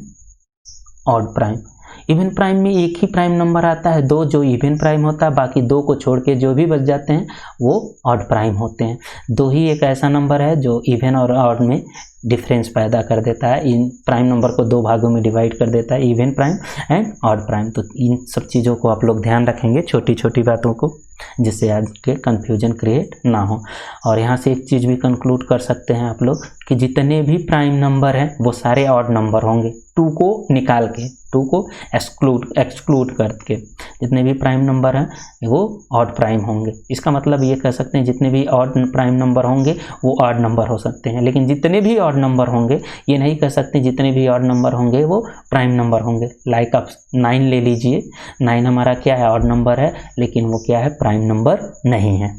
odd prime. Even prime में एक ही प्राइम नंबर आता है 2 जो इवन प्राइम होता है, बाकी 2 को छोड़ के जो भी बच जाते हैं वो ऑड प्राइम होते हैं। 2 ही एक ऐसा नंबर है जो इवन और ऑड में डिफरेंस पैदा कर देता है, इन प्राइम नंबर को 2 भागों में डिवाइड कर देता है, even prime and odd prime. तो इन सब चीज़ों को आप लोग ध्यान रखेंगे, छोटी छोटी बातों को, जिससे आज के कन्फ्यूजन क्रिएट ना हो। और यहाँ से एक चीज़ भी कंक्लूड कर सकते हैं आप लोग कि जितने भी प्राइम नंबर हैं वो सारे ऑड नंबर होंगे, 2 को निकाल के, 2 को एक्सक्लूड करके जितने भी प्राइम नंबर हैं वो ऑड प्राइम होंगे। इसका मतलब ये कह सकते हैं जितने भी ऑड प्राइम नंबर होंगे वो ऑड नंबर हो सकते हैं, लेकिन जितने भी ऑड नंबर होंगे ये नहीं कह सकते जितने भी ऑड नंबर होंगे वो प्राइम नंबर होंगे। लाइक आप 9 ले लीजिए, 9 हमारा क्या है, ऑड नंबर है, लेकिन वो क्या है, प्राइम नंबर नहीं है।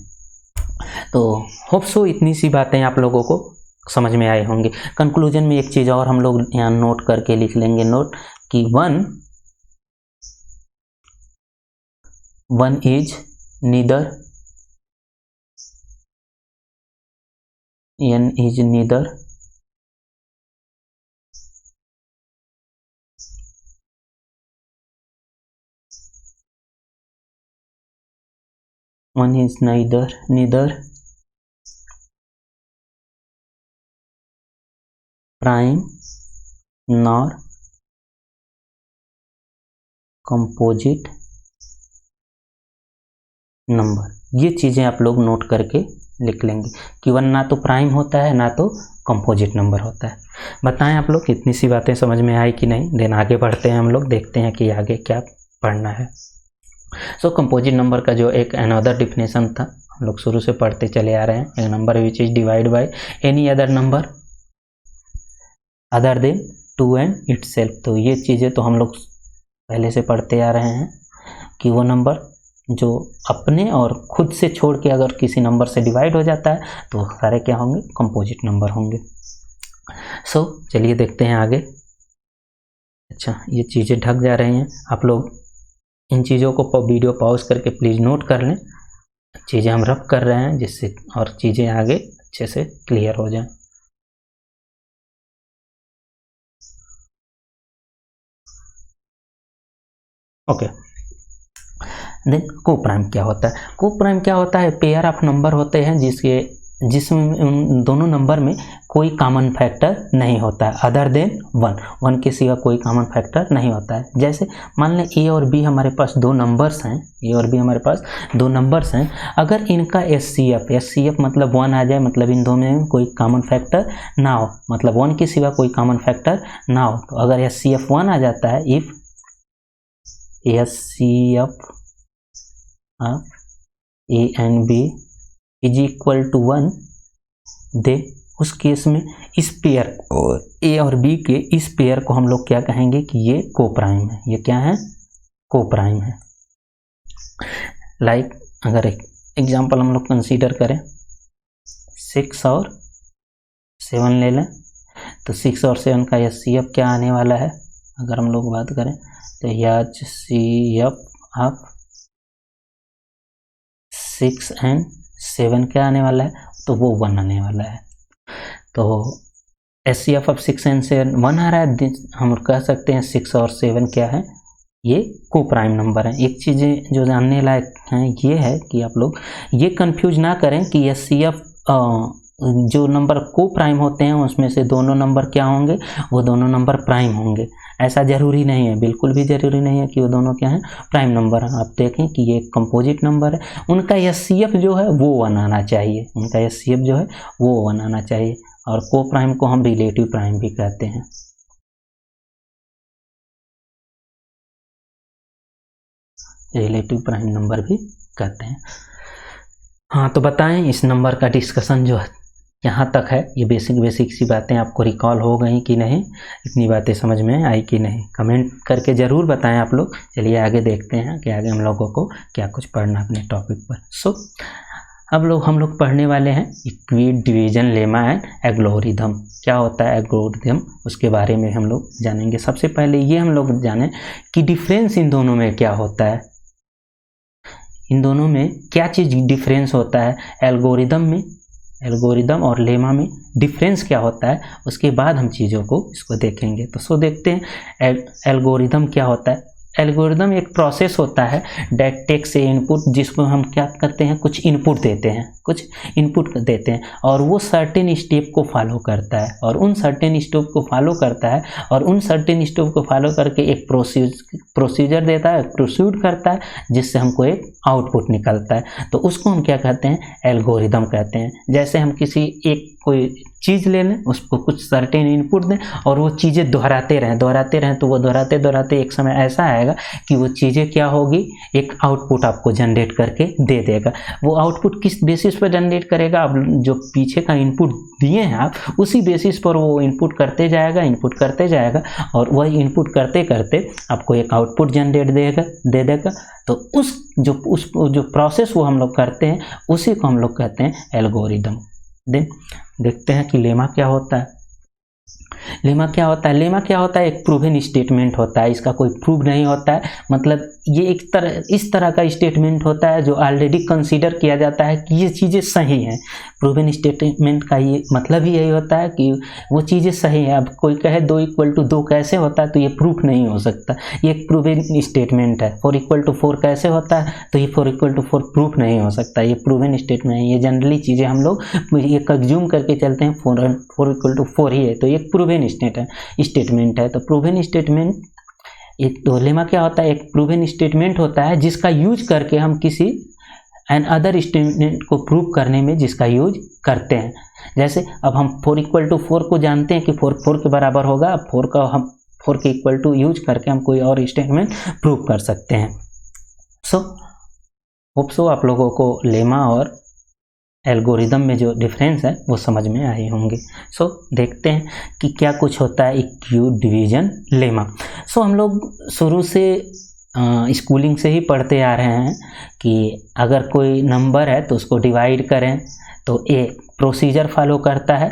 तो होप सो इतनी सी बातें आप लोगों को समझ में आए होंगे। कंक्लूजन में एक चीज़ और हम लोग यहाँ नोट करके लिख लेंगे, नोट कि 1 is neither, n is neither 1 is neither prime nor composite number. ये चीज़ें आप लोग नोट करके लिख लेंगे कि 1 ना तो प्राइम होता है ना तो कंपोजिट नंबर होता है। बताएं आप लोग इतनी सी बातें समझ में आई कि नहीं। देन आगे बढ़ते हैं, हम लोग देखते हैं कि आगे क्या पढ़ना है। सो कंपोजिट नंबर का जो एक अनदर डिफिनेशन था हम लोग शुरू से पढ़ते चले आ रहे हैं, एक number which is divide by any other number other than 2 and itself. तो ये चीज़ें तो हम लोग पहले से पढ़ते आ रहे हैं कि वो नंबर जो अपने और खुद से छोड़ के अगर किसी नंबर से डिवाइड हो जाता है तो सारे क्या होंगे, कंपोजिट नंबर होंगे। सो चलिए देखते हैं आगे। अच्छा, ये चीज़ें ढक जा रही हैं, आप लोग इन चीज़ों को वीडियो पॉज करके प्लीज़ नोट कर लें। चीज़ें हम रफ कर रहे हैं जिससे और चीज़ें आगे अच्छे से क्लियर हो जाएं। ओके, देन कोप्राइम क्या होता है। कोप्राइम क्या होता है, पेयर ऑफ नंबर होते हैं जिसमें उन दोनों नंबर में कोई कॉमन फैक्टर नहीं होता है अदर देन 1 के सिवा कोई कॉमन फैक्टर नहीं होता है। जैसे मान लें ए और बी हमारे पास 2 नंबर्स हैं, ए और बी हमारे पास 2 नंबर्स हैं, अगर इनका एचसीएफ मतलब 1 आ जाए, मतलब इन दोनों में कोई कॉमन फैक्टर ना हो, मतलब 1 के सिवा कोई कॉमन फैक्टर ना हो, तो अगर एचसीएफ 1 आ जाता है, if HCF of A and B is equal to 1, they उस केस में इस पेयर और ए और बी के इस पेयर को हम लोग क्या कहेंगे कि ये कोप्राइम है। ये क्या है, कोप्राइम है। लाइक अगर एक एग्जांपल हम लोग कंसीडर करें, 6 और 7 ले लें, तो 6 और 7 का एचसीएफ क्या आने वाला है, अगर हम लोग बात करें तो एचसीएफ ऑफ 6 एंड 7 क्या आने वाला है, तो वो 1 आने वाला है। तो एचसीएफ ऑफ 6 एंड 7 1 आ रहा है, हम कह सकते हैं 6 और 7 क्या है, ये कोप्राइम नंबर है। एक चीज़ें जो जानने लायक हैं ये है कि आप लोग ये कंफ्यूज ना करें कि एचसीएफ जो नंबर कोप्राइम होते हैं उसमें से दोनों नंबर क्या होंगे, वो दोनों नंबर प्राइम होंगे। ऐसा ज़रूरी नहीं है, बिल्कुल भी ज़रूरी नहीं है कि वो दोनों क्या हैं, प्राइम नंबर हैं। आप देखें कि ये कंपोजिट नंबर है, उनका एचसीएफ जो है वो 1 आना चाहिए, उनका एचसीएफ जो है वो 1 आना चाहिए। और कोप्राइम को हम रिलेटिव प्राइम भी कहते हैं। रिलेटिव प्राइम नंबर भी कहते हैं। हाँ, तो बताएं इस नंबर का डिस्कशन जो है यहाँ तक है, ये बेसिक सी बातें आपको रिकॉल हो गई कि नहीं, इतनी बातें समझ में आई कि नहीं, कमेंट करके ज़रूर बताएं आप लोग। चलिए आगे देखते हैं कि आगे हम लोगों को क्या कुछ पढ़ना अपने टॉपिक पर। सो अब हम लोग पढ़ने वाले हैं इक्विड डिवीजन लेमा एंड एल्गोरिथम। क्या होता है एल्गोरिथम, उसके बारे में हम लोग जानेंगे। सबसे पहले ये हम लोग जानें कि डिफरेंस इन दोनों में क्या होता है, इन दोनों में क्या चीज़ डिफरेंस होता है, एल्गोरिदम और लेमा में डिफरेंस क्या होता है, उसके बाद हम चीज़ों को इसको देखेंगे। तो देखते हैं एल्गोरिदम क्या होता है। एल्गोरिदम एक प्रोसेस होता है डेट टेक्स ए इनपुट, जिसको हम क्या करते हैं, कुछ इनपुट देते हैं और वो सर्टेन स्टेप को फॉलो करता है और उन सर्टेन स्टेप को फॉलो करके एक प्रोसीजर देता है, प्रोसीड करता है, जिससे हमको एक आउटपुट निकलता है। तो उसको हम क्या कहते हैं, एल्गोरिदम कहते हैं। जैसे हम किसी एक कोई चीज़ ले लें, उसको कुछ सर्टेन इनपुट दें और वो चीज़ें दोहराते रहें तो वो दोहराते एक समय ऐसा आएगा कि वो चीज़ें क्या होगी, एक आउटपुट आपको जनरेट करके दे देगा। वो आउटपुट किस बेसिस पर जनरेट करेगा, आप जो पीछे का इनपुट दिए हैं आप उसी बेसिस पर वो इनपुट करते जाएगा और वही इनपुट करते करते आपको एक आउटपुट जनरेट दे देगा। तो उस जो प्रोसेस वो हम लोग करते हैं उसी को हम लोग कहते हैं एल्गोरिदम। देखते हैं कि लेमा क्या होता है। लेमा क्या होता है, एक प्रूवन स्टेटमेंट होता है, इसका कोई प्रूव नहीं होता है। मतलब ये इस तरह का स्टेटमेंट होता है जो ऑलरेडी कंसीडर किया जाता है कि ये चीज़ें सही हैं। प्रूवन स्टेटमेंट का ये मतलब ही यही होता है कि वो चीज़ें सही हैं। अब कोई कहे 2 = 2 कैसे होता है, तो ये प्रूफ नहीं हो सकता, ये एक प्रूवन स्टेटमेंट है। 4 = 4 कैसे होता है, तो ये 4 = 4 प्रूफ नहीं हो सकता, ये प्रूवन स्टेटमेंट है। ये जनरली चीज़ें हम लोग ये कंज्यूम करके चलते हैं, 4 = 4 ही है, तो ये प्रूवन स्टेटमेंट है। तो प्रूवन स्टेटमेंट, एक तो लेमा क्या होता है, एक प्रूवन स्टेटमेंट होता है जिसका यूज करके हम किसी एन अदर स्टेटमेंट को प्रूव करने में जिसका यूज करते हैं। जैसे अब हम 4 = 4 को जानते हैं कि 4 के बराबर होगा, 4 के इक्वल टू यूज करके हम कोई और स्टेटमेंट प्रूव कर सकते हैं। होप सो आप लोगों को लेमा और एल्गोरिदम में जो डिफरेंस है वो समझ में आए होंगे। देखते हैं कि क्या कुछ होता है इक्यू डिवीजन लेमा। हम लोग शुरू से स्कूलिंग से ही पढ़ते आ रहे हैं कि अगर कोई नंबर है तो उसको डिवाइड करें तो एक प्रोसीजर फॉलो करता है,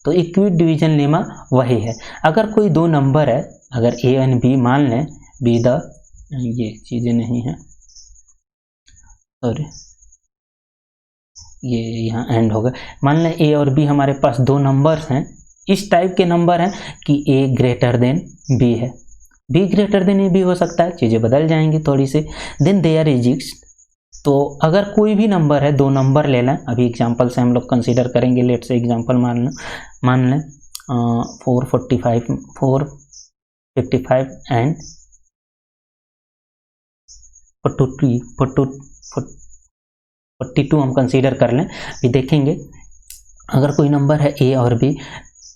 तो इक्यू डिवीजन लेमा वही है। अगर कोई 2 नंबर है, अगर ए एंड बी मान लें, ये चीज़ें नहीं है, सॉरी, ये यहाँ एंड होगा। मान लें ए और बी हमारे पास 2 नंबर्स हैं, इस टाइप के नंबर हैं कि ए ग्रेटर देन बी है, B greater than A B हो सकता है, चीज़ें बदल जाएंगी थोड़ी सी। देन देयर एग्जिस्ट, तो अगर कोई भी नंबर है, 2 नंबर ले लें, अभी एग्जांपल से हम लोग कंसीडर करेंगे, लेट से एग्जांपल मान लें 455 एंड 42 हम कंसीडर कर लें। अभी देखेंगे अगर कोई नंबर है ए और बी,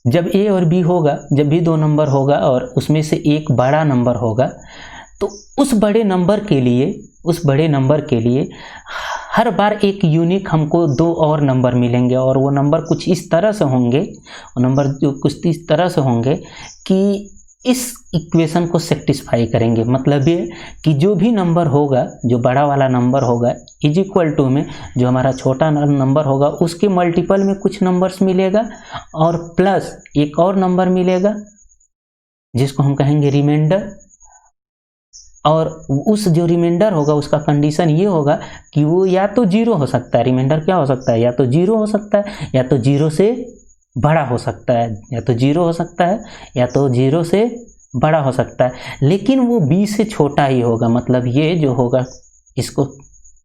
जब ए और बी होगा, जब भी 2 नंबर होगा और उसमें से एक बड़ा नंबर होगा, तो उस बड़े नंबर के लिए हर बार एक यूनिक हमको 2 और नंबर मिलेंगे और वो नंबर कुछ इस तरह से होंगे कि इस इक्वेशन को सेटिस्फाई करेंगे। मतलब ये कि जो भी नंबर होगा, जो बड़ा वाला नंबर होगा, इज इक्वल टू में जो हमारा छोटा नंबर होगा उसके मल्टीपल में कुछ नंबर्स मिलेगा और प्लस एक और नंबर मिलेगा जिसको हम कहेंगे रिमाइंडर। और उस जो रिमाइंडर होगा उसका कंडीशन ये होगा कि वो या तो 0 हो सकता है, रिमाइंडर क्या हो सकता है, या तो 0 हो सकता है या तो 0 से बड़ा हो सकता है, या तो 0 हो सकता है या तो 0 से बड़ा हो सकता है, लेकिन वो b से छोटा ही होगा। मतलब ये जो होगा इसको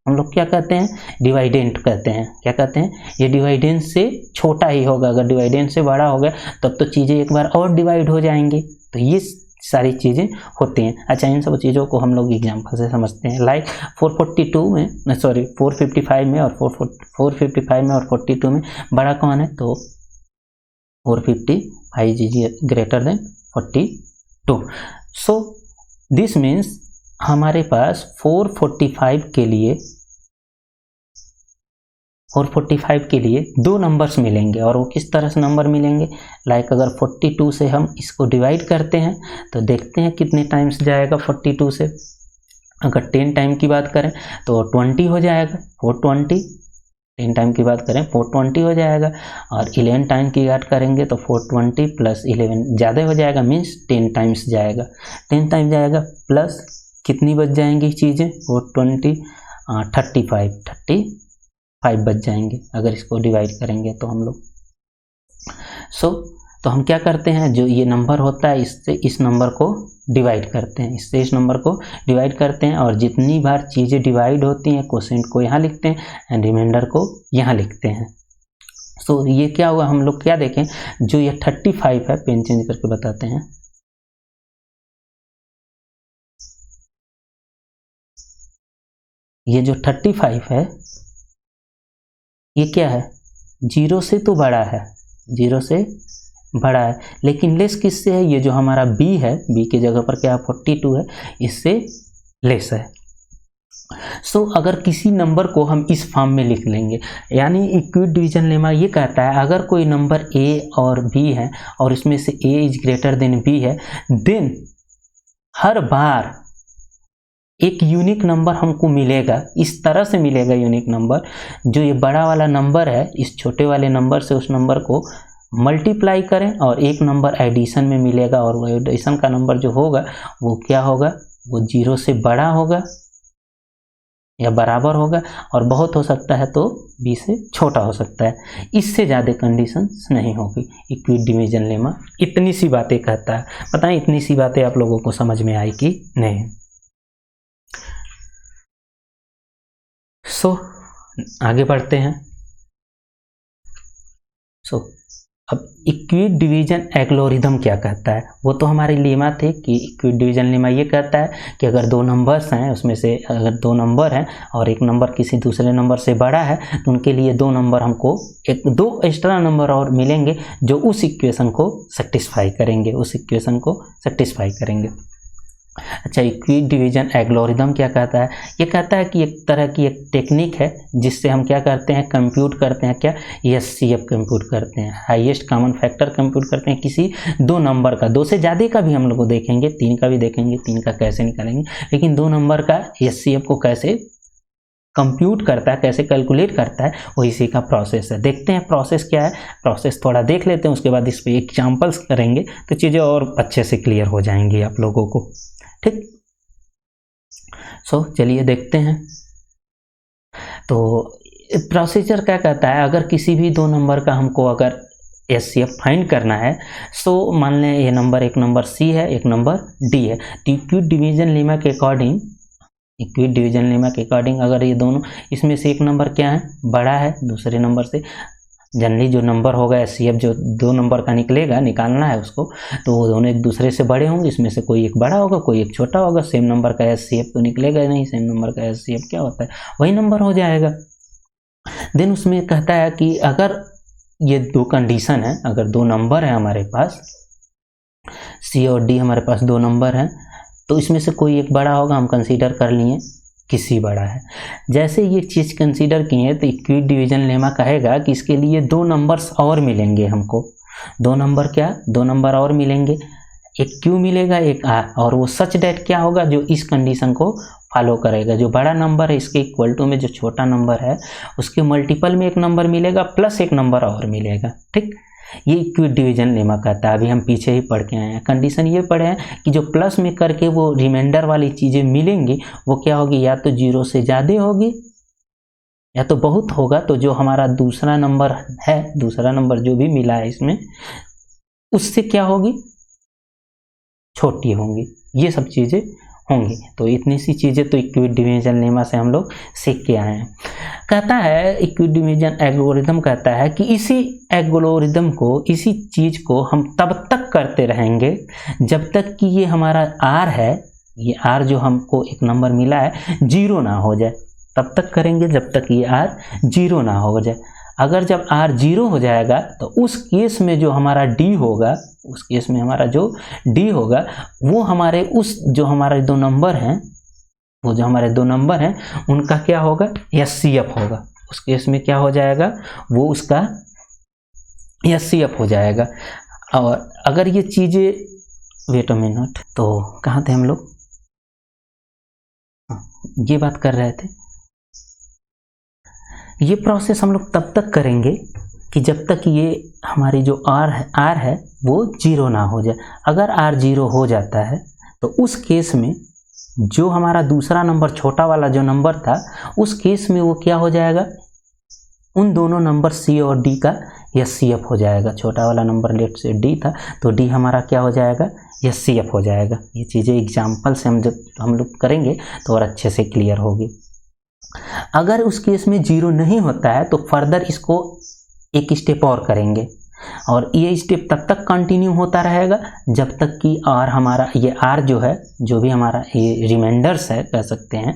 हम लोग क्या कहते हैं, डिवाइडेंट कहते हैं। क्या कहते हैं, ये डिवाइडेंट से छोटा ही होगा। अगर डिवाइडेंट से बड़ा हो गया तब तो चीज़ें एक बार और डिवाइड हो जाएंगी। तो ये सारी चीज़ें होती हैं। अच्छा, इन सब चीज़ों को हम लोग एग्जाम्पल से समझते हैं। लाइक 455 में और 42 में बड़ा कौन है, तो 455 is greater then 42। So this means हमारे पास 445 के लिए 2 नंबर्स मिलेंगे और वो किस तरह से नंबर मिलेंगे। लाइक अगर 42 से हम इसको डिवाइड करते हैं तो देखते हैं कितने टाइम्स जाएगा 42 से। अगर 10 टाइम की बात करें तो 20 हो जाएगा, 420। 10 टाइम की बात करें 420 हो जाएगा और 11 टाइम की बात करेंगे तो 420 + 11 ज़्यादा हो जाएगा, मीन्स 10 टाइम्स जाएगा। 10 टाइम जाएगा प्लस कितनी बच जाएंगी चीज़ें, 420 35 बच जाएंगे अगर इसको डिवाइड करेंगे तो हम लोग। तो हम क्या करते हैं, जो ये नंबर होता है इससे इस नंबर को डिवाइड करते हैं, इससे इस नंबर को डिवाइड करते हैं और जितनी बार चीज़ें डिवाइड होती हैं क्वोशिएंट को यहाँ लिखते हैं एंड रिमाइंडर को यहाँ लिखते हैं। सो ये क्या हुआ, हम लोग क्या देखें, जो ये 35 है, पेन चेंज करके बताते हैं, ये जो 35 है ये क्या है, 0 से तो बड़ा है, 0 से बड़ा है, लेकिन लेस किससे है, ये जो हमारा b है, b की जगह पर क्या 42 है, इससे लेस है। सो अगर किसी नंबर को हम इस फॉर्म में लिख लेंगे, यानी इक्विड डिवीजन लेमा ये कहता है अगर कोई नंबर a और b है और इसमें से a is greater than b है, देन हर बार एक यूनिक नंबर हमको मिलेगा, इस तरह से मिलेगा यूनिक नंबर, जो ये बड़ा वाला नंबर है इस छोटे वाले नंबर से उस नंबर को मल्टीप्लाई करें और एक नंबर एडिशन में मिलेगा, और वो एडिशन का नंबर जो होगा वो क्या होगा, वो 0 से बड़ा होगा या बराबर होगा, और बहुत हो सकता है तो b से छोटा हो सकता है, इससे ज़्यादा कंडीशंस नहीं होगी। इक्विड डिवीजन लेमा इतनी सी बातें कहता है, बताएं इतनी सी बातें आप लोगों को समझ में आई कि नहीं। सो आगे बढ़ते हैं। अब इक्विड डिवीजन एल्गोरिथम क्या कहता है, वो तो हमारे लेमा थे कि इक्विड डिवीजन लेमा ये कहता है कि अगर दो नंबर्स हैं, उसमें से अगर दो नंबर हैं और एक नंबर किसी दूसरे नंबर से बड़ा है तो उनके लिए दो नंबर हमको दो एक्स्ट्रा नंबर और मिलेंगे जो उस इक्वेशन को सेटिस्फाई करेंगे, अच्छा, इक्विड डिवीजन एल्गोरिथम क्या कहता है, ये कहता है कि एक तरह की एक टेक्निक है जिससे हम क्या करते हैं, कंप्यूट करते हैं, क्या एचसीएफ कंप्यूट करते हैं, हाईएस्ट कॉमन फैक्टर कंप्यूट करते हैं किसी दो नंबर का, दो से ज़्यादा का भी हम लोग देखेंगे, तीन का भी देखेंगे, तीन का कैसे निकालेंगे, लेकिन दो नंबर का एचसीएफ को कैसे कंप्यूट करता है, कैसे कैलकुलेट करता है, वो इसी का प्रोसेस है। देखते हैं प्रोसेस क्या है, प्रोसेस थोड़ा देख लेते हैं, उसके बाद इस पर एग्जाम्पल्स करेंगे तो चीज़ें और अच्छे से क्लियर हो जाएंगी आप लोगों को, ठीक। सो चलिए देखते हैं। तो प्रोसीजर क्या कहता है, अगर किसी भी दो नंबर का हमको अगर एचसीएफ फाइंड करना है, सो मान लें ये नंबर, एक नंबर सी है, एक नंबर डी है, तो इक्विड डिवीजन लेमा के अकॉर्डिंग अगर ये दोनों, इसमें से एक नंबर क्या है, बड़ा है दूसरे नंबर से, जनरली जो नंबर होगा एचसीएफ जो दो नंबर का निकालना है उसको, तो वो दोनों एक दूसरे से बड़े होंगे, इसमें से कोई एक बड़ा होगा कोई एक छोटा होगा, सेम नंबर का एचसीएफ तो निकलेगा नहीं, सेम नंबर का एचसीएफ क्या होता है, वही नंबर हो जाएगा। देन उसमें कहता है कि अगर ये दो कंडीशन है, अगर दो नंबर है हमारे पास सी और डी, हमारे पास दो नंबर हैं, तो इसमें से कोई एक बड़ा होगा, हम कंसीडर कर लिए किसी बड़ा है, जैसे ये चीज़ कंसीडर किए तो इक्विड डिवीजन लेमा कहेगा कि इसके लिए दो नंबर्स और मिलेंगे हमको, दो नंबर और मिलेंगे, एक क्यू मिलेगा एक आर, और वो सच डेट क्या होगा जो इस कंडीशन को फॉलो करेगा, जो बड़ा नंबर है इसके इक्वल टू में जो छोटा नंबर है उसके मल्टीपल में एक नंबर मिलेगा प्लस एक नंबर और मिलेगा, ठीक। ये इक्विड डिवीजन लेमा कहता है। अभी हम पीछे ही पढ़ के आए हैं, कंडीशन ये पढ़े हैं कि जो प्लस में करके वो रिमाइंडर वाली चीज़ें मिलेंगी वो क्या होगी, या तो 0 से ज़्यादा होगी या तो बहुत होगा, तो जो हमारा दूसरा नंबर है, दूसरा नंबर जो भी मिला है इसमें उससे क्या होगी, छोटी होंगी, ये सब चीज़ें होंगी। तो इतनी सी चीज़ें तो इक्विड डिवीजन लेमा से हम लोग सीख के आए हैं। कहता है इक्विड डिवीजन एल्गोरिथम कहता है कि इसी एल्गोरिथम को, इसी चीज़ को हम तब तक करते रहेंगे जब तक कि ये हमारा आर है, ये आर जो हमको एक नंबर मिला है 0 ना हो जाए, तब तक करेंगे जब तक ये आर 0 ना हो जाए। अगर जब आर 0 हो जाएगा तो उस केस में जो हमारा डी होगा, उस केस में हमारा जो डी होगा वो हमारे उस जो हमारे दो नंबर हैं, वो जो हमारे दो नंबर हैं उनका क्या होगा, एचसीएफ होगा, उस केस में क्या हो जाएगा, वो उसका एचसीएफ हो जाएगा। और अगर ये चीज़ें, वेट अ मिनट, तो कहाँ थे हम लोग, ये बात कर रहे थे, ये प्रोसेस हम लोग तब तक करेंगे कि जब तक ये हमारी जो आर है वो 0 ना हो जाए। अगर आर 0 हो जाता है तो उस केस में जो हमारा दूसरा नंबर, छोटा वाला जो नंबर था, उस केस में वो क्या हो जाएगा, उन दोनों नंबर सी और डी का एचसीएफ हो जाएगा। छोटा वाला नंबर लेट से डी था तो डी हमारा क्या हो जाएगा, एचसीएफ हो जाएगा। ये चीज़ें एग्जाम्पल से हम लोग करेंगे तो और अच्छे से क्लियर होगी। अगर उस केस में जीरो नहीं होता है तो फर्दर इसको एक स्टेप और करेंगे और ये स्टेप तब तक कंटिन्यू होता रहेगा जब तक कि आर हमारा ये आर जो है, जो भी हमारा ये रिमाइंडर्स है कह सकते हैं,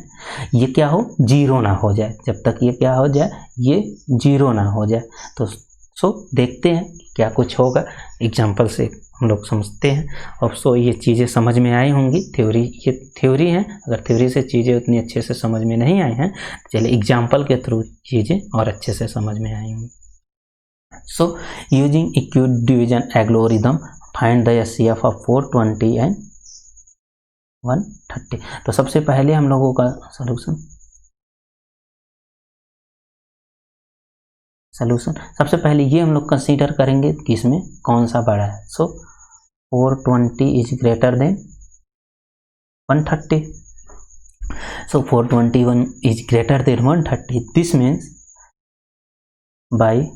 ये क्या हो, जीरो ना हो जाए। जब तक ये क्या हो जाए, ये जीरो ना हो जाए। तो सो देखते हैं क्या कुछ होगा, एग्जाम्पल से हम लोग समझते हैं। और सो ये चीज़ें समझ में आई होंगी। थ्योरी, ये थ्योरी है, अगर थ्योरी से चीज़ें उतनी अच्छे से समझ में नहीं आई हैं, चलिए एग्जाम्पल के थ्रू चीज़ें और अच्छे से समझ में आई होंगी। So using equal division algorithm find the HCF of 420 and 130। तो सबसे पहले हम लोगों का सॉल्यूशन सबसे पहले ये हम लोग कंसीडर करेंगे कि इसमें कौन सा बड़ा है। So 420 is greater than 130। So 421 is greater than 130। This means by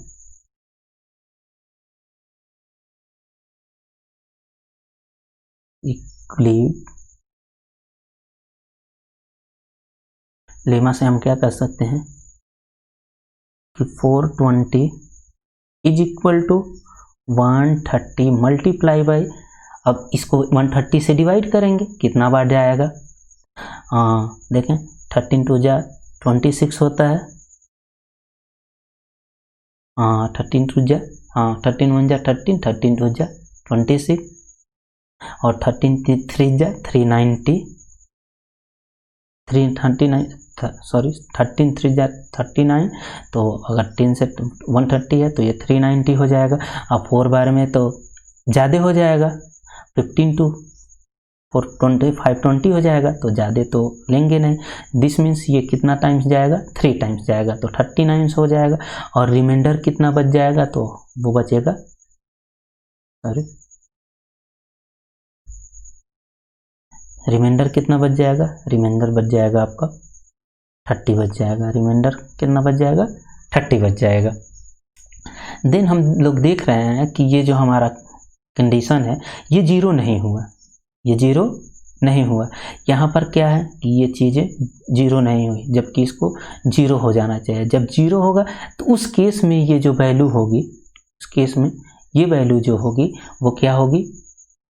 lemma से हम क्या कर सकते हैं कि 420 is equal to 130 multiply by, अब इसको 130 से डिवाइड करेंगे, कितना बार जाएगा, देखें 13 टू जा 26 होता है, 13 टू जा 13 वन जा 13, 13 टू जा 26 और 13 3 जा 390, 13 3 जा 39। तो अगर 10 से 130 है तो ये 390 हो जाएगा। अब 4 बार में तो ज़्यादा हो जाएगा, 15 टू 420 520 हो जाएगा, तो ज़्यादा तो लेंगे नहीं। दिस मीन्स ये कितना टाइम्स जाएगा, 3 टाइम्स जाएगा, तो 39 हो जाएगा। और रिमाइंडर कितना बच जाएगा, तो वो बचेगा, रिमाइंडर कितना बच जाएगा, रिमाइंडर बच जाएगा आपका 30 बच जाएगा। रिमाइंडर कितना बच जाएगा, 30 बच जाएगा। देन हम लोग देख रहे हैं कि ये जो हमारा कंडीशन है ये जीरो नहीं हुआ, ये जीरो नहीं हुआ। यहाँ पर क्या है कि ये चीज़ें जीरो नहीं हुई, जबकि इसको जीरो हो जाना चाहिए। जब जीरो होगा तो उस केस में ये जो वैल्यू होगी, उस केस में ये वैल्यू जो होगी वो क्या होगी,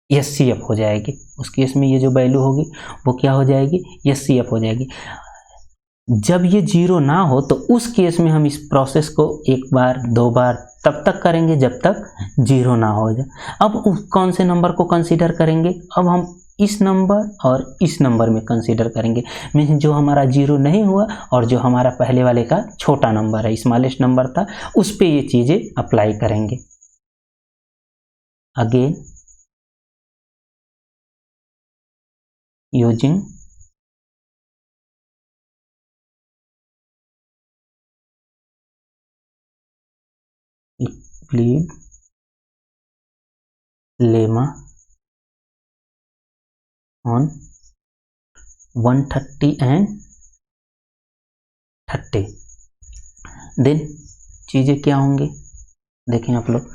एचसीएफ हो जाएगी। उस केस में ये जो वैल्यू होगी वो क्या हो जाएगी, एचसीएफ हो जाएगी। जब ये जीरो ना हो तो उस केस में हम इस प्रोसेस को एक बार 2 बार तब तक करेंगे जब तक जीरो ना हो जाए। अब कौन से नंबर को कंसीडर करेंगे, अब हम इस नंबर और इस नंबर में कंसीडर करेंगे। मीन्स जो हमारा जीरो नहीं हुआ और जो हमारा पहले वाले का छोटा नंबर है, स्मॉलेस्ट नंबर था, उस पे ये चीज़ें अप्लाई करेंगे। Again using Euclid lemma on 130 and 30। Then चीज़ें क्या होंगी, देखें आप लोग,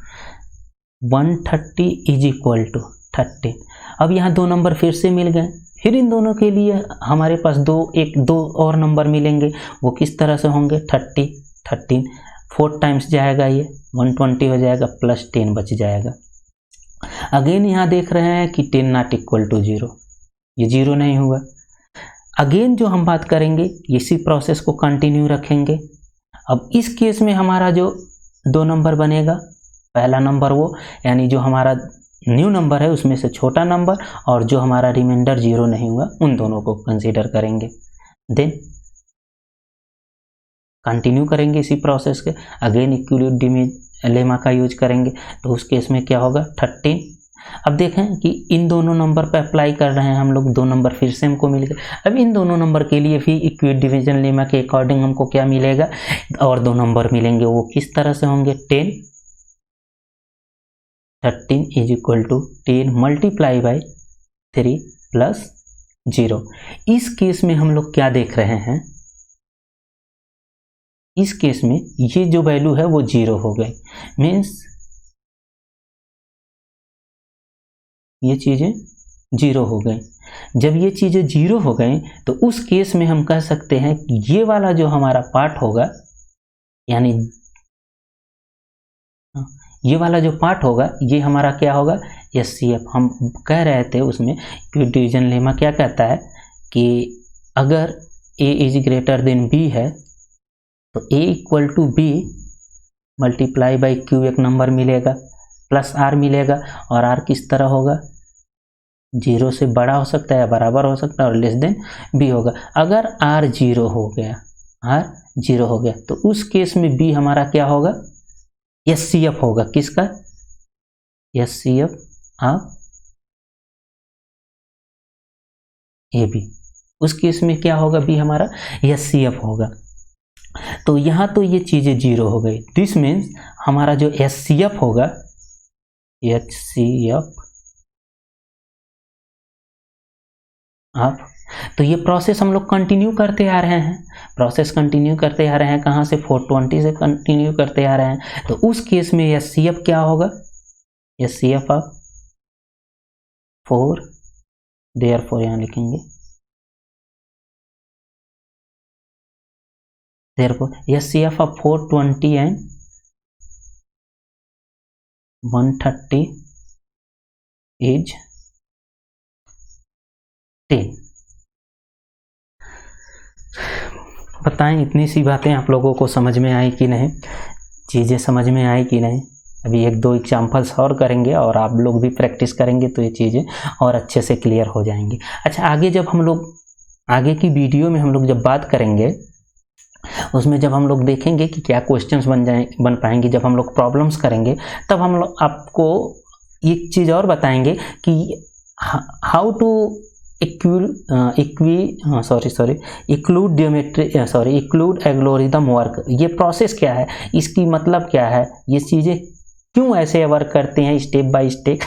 130 इज इक्वल टू 30। अब यहाँ 2 नंबर फिर से मिल गए, फिर इन दोनों के लिए हमारे पास 2 और नंबर मिलेंगे। वो किस तरह से होंगे, 30 13 4 टाइम्स जाएगा, ये 120 हो जाएगा, प्लस 10 बच जाएगा। अगेन यहाँ देख रहे हैं कि 10 नॉट इक्वल टू 0, ये 0 नहीं हुआ। अगेन जो हम बात करेंगे इसी प्रोसेस को कंटिन्यू रखेंगे। अब इस केस में हमारा जो 2 नंबर बनेगा, पहला नंबर वो यानी जो हमारा न्यू नंबर है उसमें से छोटा नंबर, और जो हमारा रिमाइंडर 0 नहीं हुआ, उन दोनों को कंसीडर करेंगे। देन कंटिन्यू करेंगे इसी प्रोसेस के। अगेन यूक्लिड लेमा का यूज करेंगे, तो उस केस में क्या होगा, 13। अब देखें कि इन दोनों नंबर पर अप्लाई कर रहे हैं हम लोग, 2 नंबर फिर से हमको मिल गए। अब इन दोनों नंबर के लिए भी इक्विड डिवीजन लेमा के अकॉर्डिंग हमको क्या मिलेगा, और 2 नंबर मिलेंगे। वो किस तरह से होंगे, 13 is equal to 10 multiply by 3 plus 0। इस केस में हम लोग क्या देख रहे हैं, इस केस में ये जो वैल्यू है वो 0 हो गई, मीन्स ये चीज़ें 0 हो गई। जब ये चीज़ें 0 हो गई तो उस केस में हम कह सकते हैं कि ये वाला जो हमारा पार्ट होगा, यानी ये वाला जो पार्ट होगा ये हमारा क्या होगा, SCF। हम कह रहे थे उसमें कि डिवीजन लेमा क्या कहता है कि अगर A is greater than B है तो A equal to B multiply by Q एक नंबर मिलेगा प्लस R मिलेगा, और R किस तरह होगा, 0 से बड़ा हो सकता है या बराबर हो सकता है, और लेस देन B होगा। अगर R 0 हो गया, R 0 हो गया तो उस केस में B हमारा क्या होगा, SCF होगा। किसका, SCF ऑफ AB। उस केस में क्या होगा, B हमारा SCF होगा। तो यहाँ तो ये चीज़ें 0 हो गई, दिस मीन्स हमारा जो SCF होगा, HCF ऑफ, तो ये प्रोसेस हम लोग कंटिन्यू करते आ रहे हैं, प्रोसेस कंटिन्यू करते आ रहे हैं, कहाँ से, 420 से कंटिन्यू करते आ रहे हैं। तो उस केस में SCF क्या होगा, SCF ऑफ 4, देयरफॉर यहाँ लिखेंगे therefore SCF of 420 and 130 is 10। बताएं इतनी सी बातें आप लोगों को समझ में आई कि नहीं, चीज़ें समझ में आई कि नहीं। अभी 1-2 एग्जाम्पल्स और करेंगे और आप लोग भी प्रैक्टिस करेंगे तो ये चीज़ें और अच्छे से क्लियर हो जाएंगी। अच्छा, आगे जब हम लोग आगे की वीडियो में हम लोग जब बात करेंगे उसमें जब हम लोग देखेंगे कि क्या क्वेश्चंस बन पाएंगे, जब हम लोग प्रॉब्लम्स करेंगे तब हम लोग आपको एक चीज़ और बताएंगे कि how to include algorithm work, ये प्रोसेस क्या है, इसकी मतलब क्या है, ये चीज़ें क्यों ऐसे वर्क करते हैं स्टेप बाय स्टेप,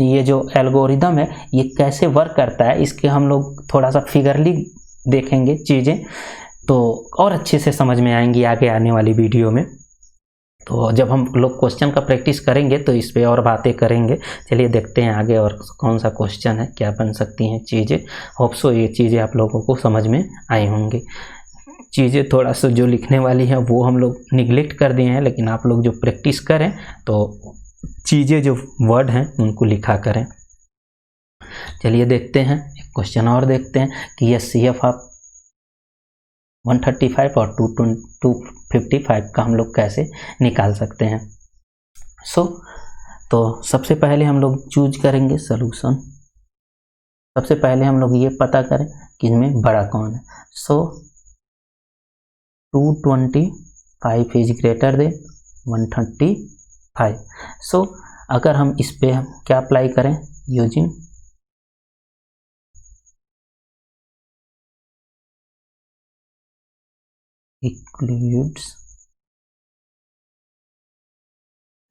ये जो एल्गोरिदम है ये कैसे वर्क करता है, इसके हम लोग थोड़ा सा फिगरली देखेंगे चीज़ें, तो और अच्छे से समझ में आएंगी आगे आने वाली वीडियो में। तो जब हम लोग क्वेश्चन का प्रैक्टिस करेंगे तो इस पे और बातें करेंगे। चलिए देखते हैं आगे और कौन सा क्वेश्चन है, क्या बन सकती हैं चीज़ें। होप सो ये चीज़ें आप लोगों को समझ में आई होंगी। चीज़ें थोड़ा सा जो लिखने वाली हैं वो हम लोग निगलेक्ट कर दिए हैं, लेकिन आप लोग जो प्रैक्टिस करें तो चीज़ें जो वर्ड हैं उनको लिखा करें। चलिए देखते हैं एक क्वेश्चन और देखते हैं कि SCF ऑफ 135 और 255 का हम लोग कैसे निकाल सकते हैं। तो सबसे पहले हम लोग चूज करेंगे सॉल्यूशन। सबसे पहले हम लोग ये पता करें कि इनमें बड़ा कौन है। 225 इज ग्रेटर देन 135। अगर हम इस पे हम क्या अप्लाई करें, यूजिंग इक्लूड्स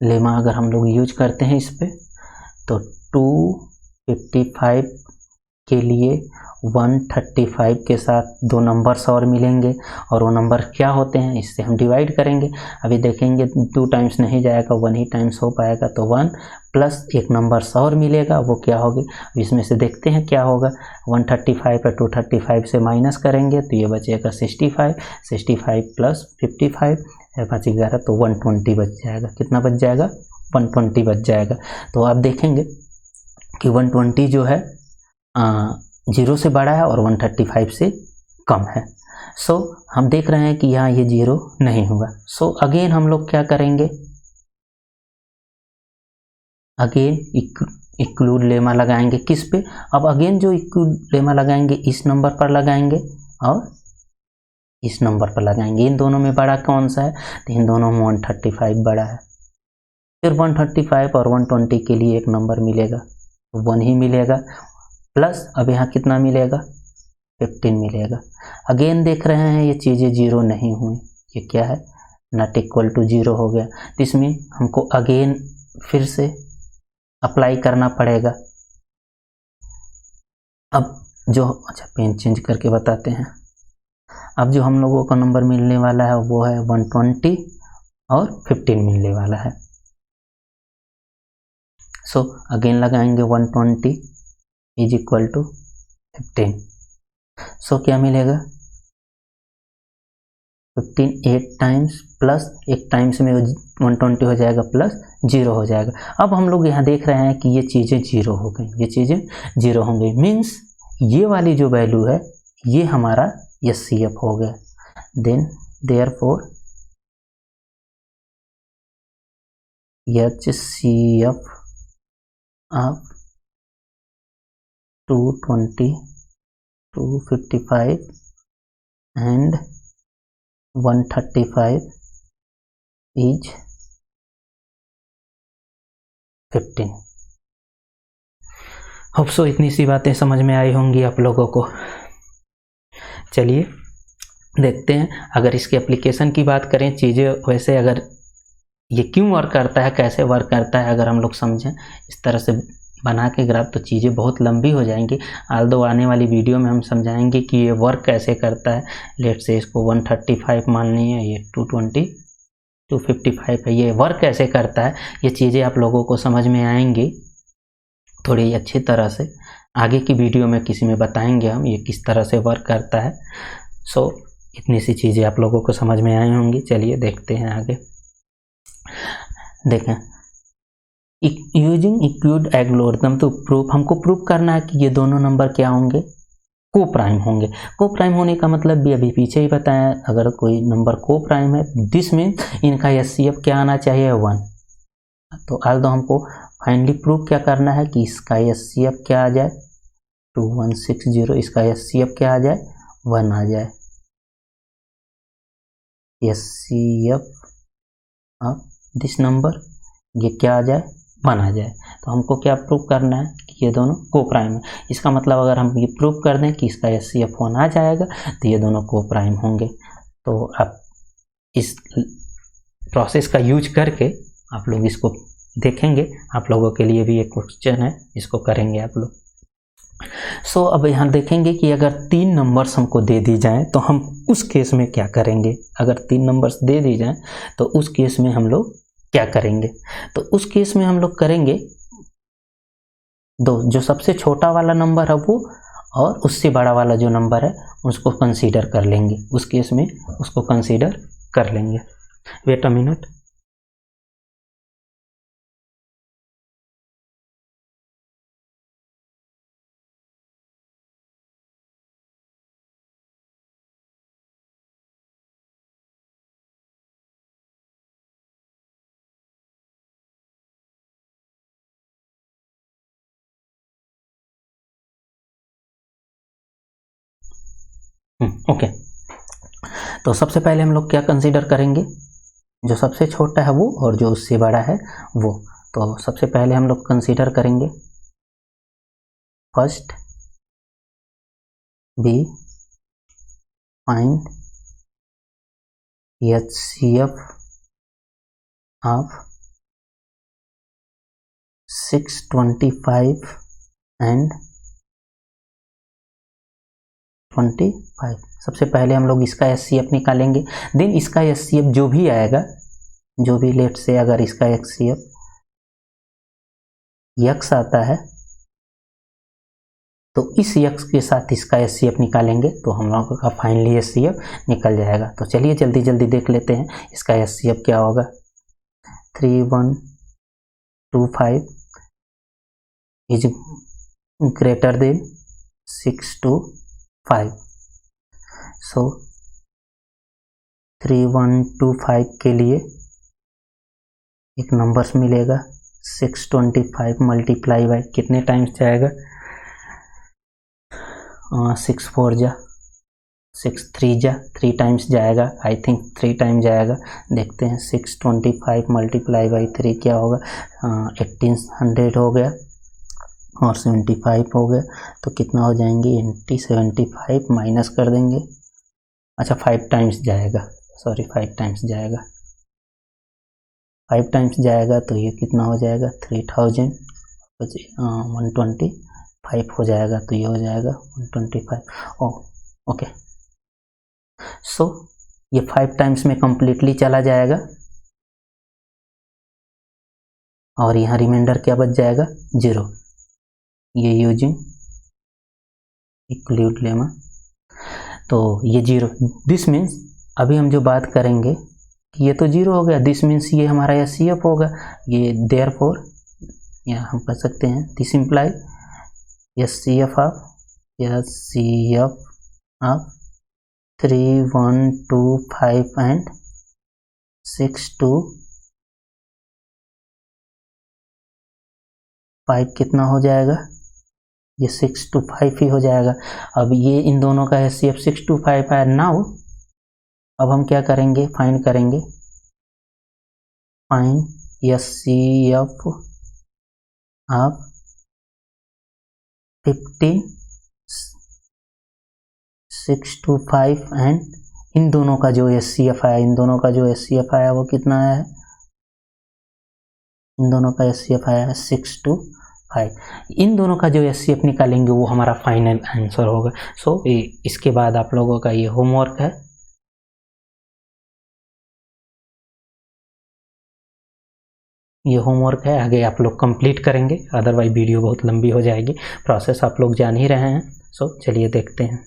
लेमा, अगर हम लोग यूज करते हैं इस पे तो 255 के लिए 135 के साथ 2 नंबर्स और मिलेंगे, और वो नंबर क्या होते हैं इससे हम डिवाइड करेंगे। अभी देखेंगे 2 टाइम्स नहीं जाएगा, 1 ही टाइम्स हो पाएगा, तो 1 प्लस एक नंबर्स और मिलेगा, वो क्या होगी इसमें से देखते हैं क्या होगा। 135 पर 235 से माइनस करेंगे तो ये बचेगा 65 प्लस 55 5 11, तो 120 बच जाएगा। कितना बच जाएगा, 120 बच जाएगा। तो आप देखेंगे कि 120 जो है 0 से बड़ा है और 135 से कम है। हम देख रहे हैं कि यहाँ ये 0 नहीं हुआ। अगेन हम लोग क्या करेंगे, अगेन इक्लूड लेमा लगाएंगे किस पे, अब अगेन जो इक्लूड लेमा लगाएंगे इस नंबर पर लगाएंगे और इस नंबर पर लगाएंगे। इन दोनों में बड़ा कौन सा है, तो इन दोनों में 135 बड़ा है। फिर 135 और 120 के लिए एक नंबर मिलेगा, 1 ही मिलेगा, प्लस अब यहाँ कितना मिलेगा, 15 मिलेगा। अगेन देख रहे हैं ये चीज़ें 0 नहीं हुई, ये क्या है, नॉट इक्वल टू 0 हो गया। तो इसमें हमको अगेन फिर से अप्लाई करना पड़ेगा। अब जो, अच्छा पेन चेंज करके बताते हैं। अब जो हम लोगों का नंबर मिलने वाला है वो है 120 और 15 मिलने वाला है। सो अगेन लगाएंगे 120 इज इक्वल टू 15। सो क्या मिलेगा 15 8 टाइम्स प्लस एक टाइम्स में 120 हो जाएगा प्लस 0 हो जाएगा। अब हम लोग यहाँ देख रहे हैं कि ये चीज़ें 0 हो गई, ये चीज़ें 0 हो गई, मीन्स ये वाली जो वैल्यू है ये हमारा HCF हो गया। Then therefore HCF of 220, 255 and 135 is 15। Hope so इतनी सी बातें समझ में आई होंगी आप लोगों को। चलिए देखते हैं, अगर इसके एप्लीकेशन की बात करें, चीज़ें वैसे अगर ये क्यों वर्क करता है, कैसे वर्क करता है, अगर हम लोग समझें इस तरह से बना के ग्राफ तो चीज़ें बहुत लंबी हो जाएंगी। आल्दो आने वाली वीडियो में हम समझाएंगे कि ये वर्क कैसे करता है। लेट से इसको 135 माननी है, ये 220 255 है, ये वर्क कैसे करता है, ये चीज़ें आप लोगों को समझ में आएंगी थोड़ी अच्छी तरह से। आगे की वीडियो में किसी में बताएंगे हम ये किस तरह से वर्क करता है। सो इतनी सी चीज़ें आप लोगों को समझ में आई होंगी। चलिए देखते हैं आगे। देखें, यूजिंग इक्विड एल्गोरिथम टू प्रूफ, हमको प्रूफ करना है कि ये दोनों नंबर क्या होंगे, को प्राइम होंगे। को प्राइम होने का मतलब भी अभी पीछे ही बताया, अगर कोई नंबर को प्राइम है दिस में इनका HCF क्या आना चाहिए 1। तो आल्दो हमको फाइनली प्रूफ क्या करना है कि इसका HCF क्या आ जाए 2160, इसका HCF क्या आ जाए 1 आ जाए। HCF ऑफ दिस नंबर ये क्या आ जाए 1 आ जाए। तो हमको क्या प्रूव करना है कि ये दोनों को प्राइम है। इसका मतलब अगर हम ये प्रूव कर दें कि इसका HCF 1 आ जाएगा तो ये दोनों को प्राइम होंगे। तो आप इस प्रोसेस का यूज करके आप लोग इसको देखेंगे, आप लोगों के लिए भी एक क्वेश्चन है, इसको करेंगे आप लोग। सो अब यहाँ देखेंगे कि अगर 3 नंबर्स हमको दे दी जाएं तो हम उस केस में क्या करेंगे। अगर 3 नंबर्स दे दी जाएं तो उस केस में हम लोग क्या करेंगे। तो उस केस में हम लोग करेंगे जो सबसे छोटा वाला नंबर है वो और उससे बड़ा वाला जो नंबर है उसको कंसीडर कर लेंगे। उस केस में उसको कंसीडर कर लेंगे। Wait a minute. ओके, तो सबसे पहले हम लोग क्या कंसीडर करेंगे, जो सबसे छोटा है वो और जो उससे बड़ा है वो। तो सबसे पहले हम लोग कंसीडर करेंगे first be find HCF of 625 and 25। सबसे पहले हम लोग इसका HCF निकालेंगे। देन इसका HCF जो भी आएगा, जो भी लेट से अगर इसका HCF x आता है तो इस x के साथ इसका HCF निकालेंगे तो हम लोगों का फाइनली HCF निकल जाएगा। तो चलिए जल्दी जल्दी देख लेते हैं इसका HCF क्या होगा। 3125 इज ग्रेटर देन 625। सो 3125 के लिए एक नंबर्स मिलेगा 625 मल्टीप्लाई बाय कितने टाइम्स जाएगा 6 4 जा 6 3 जा 3 टाइम्स जाएगा। आई थिंक 3 टाइम जाएगा। देखते हैं 625 मल्टीप्लाई बाई 3 क्या होगा। 1800 हो गया और 75 हो गया तो कितना हो जाएंगे 75 माइनस कर देंगे। अच्छा 5 टाइम्स जाएगा, सॉरी 5 टाइम्स जाएगा, 5 टाइम्स जाएगा तो ये कितना हो जाएगा 3000 125 हो जाएगा तो ये हो जाएगा 125। ओके सो ये 5 टाइम्स में कंप्लीटली चला जाएगा और यहाँ रिमाइंडर क्या बच जाएगा 0। ये यूजिंग इंक्लूड लेमा, तो ये 0। दिस मीन्स अभी हम जो बात करेंगे कि ये तो 0 हो गया, दिस मीन्स ये हमारा SCF होगा। ये देयरफॉर यहाँ हम कर सकते हैं this imply SCF of 3 1 2 5 and 6 2 5 कितना हो जाएगा, ये 6 to 5 ही हो जाएगा। अब ये इन दोनों का SCF 6 to 5 है। नाउ अब हम क्या करेंगे, फाइंड करेंगे, find SCF of 15 6 to 5 and in दोनों का जो SCF आया, इन दोनों का जो SCF आया वो कितना आया है, इन दोनों का SCF आया है 6 to 5। इन दोनों का जो SCF निकालेंगे वो हमारा फाइनल आंसर होगा। सो इसके बाद आप लोगों का ये होमवर्क है, ये होमवर्क है, आगे आप लोग कंप्लीट करेंगे, अदरवाइज वीडियो बहुत लंबी हो जाएगी। प्रोसेस आप लोग जान ही रहे हैं। सो चलिए देखते हैं।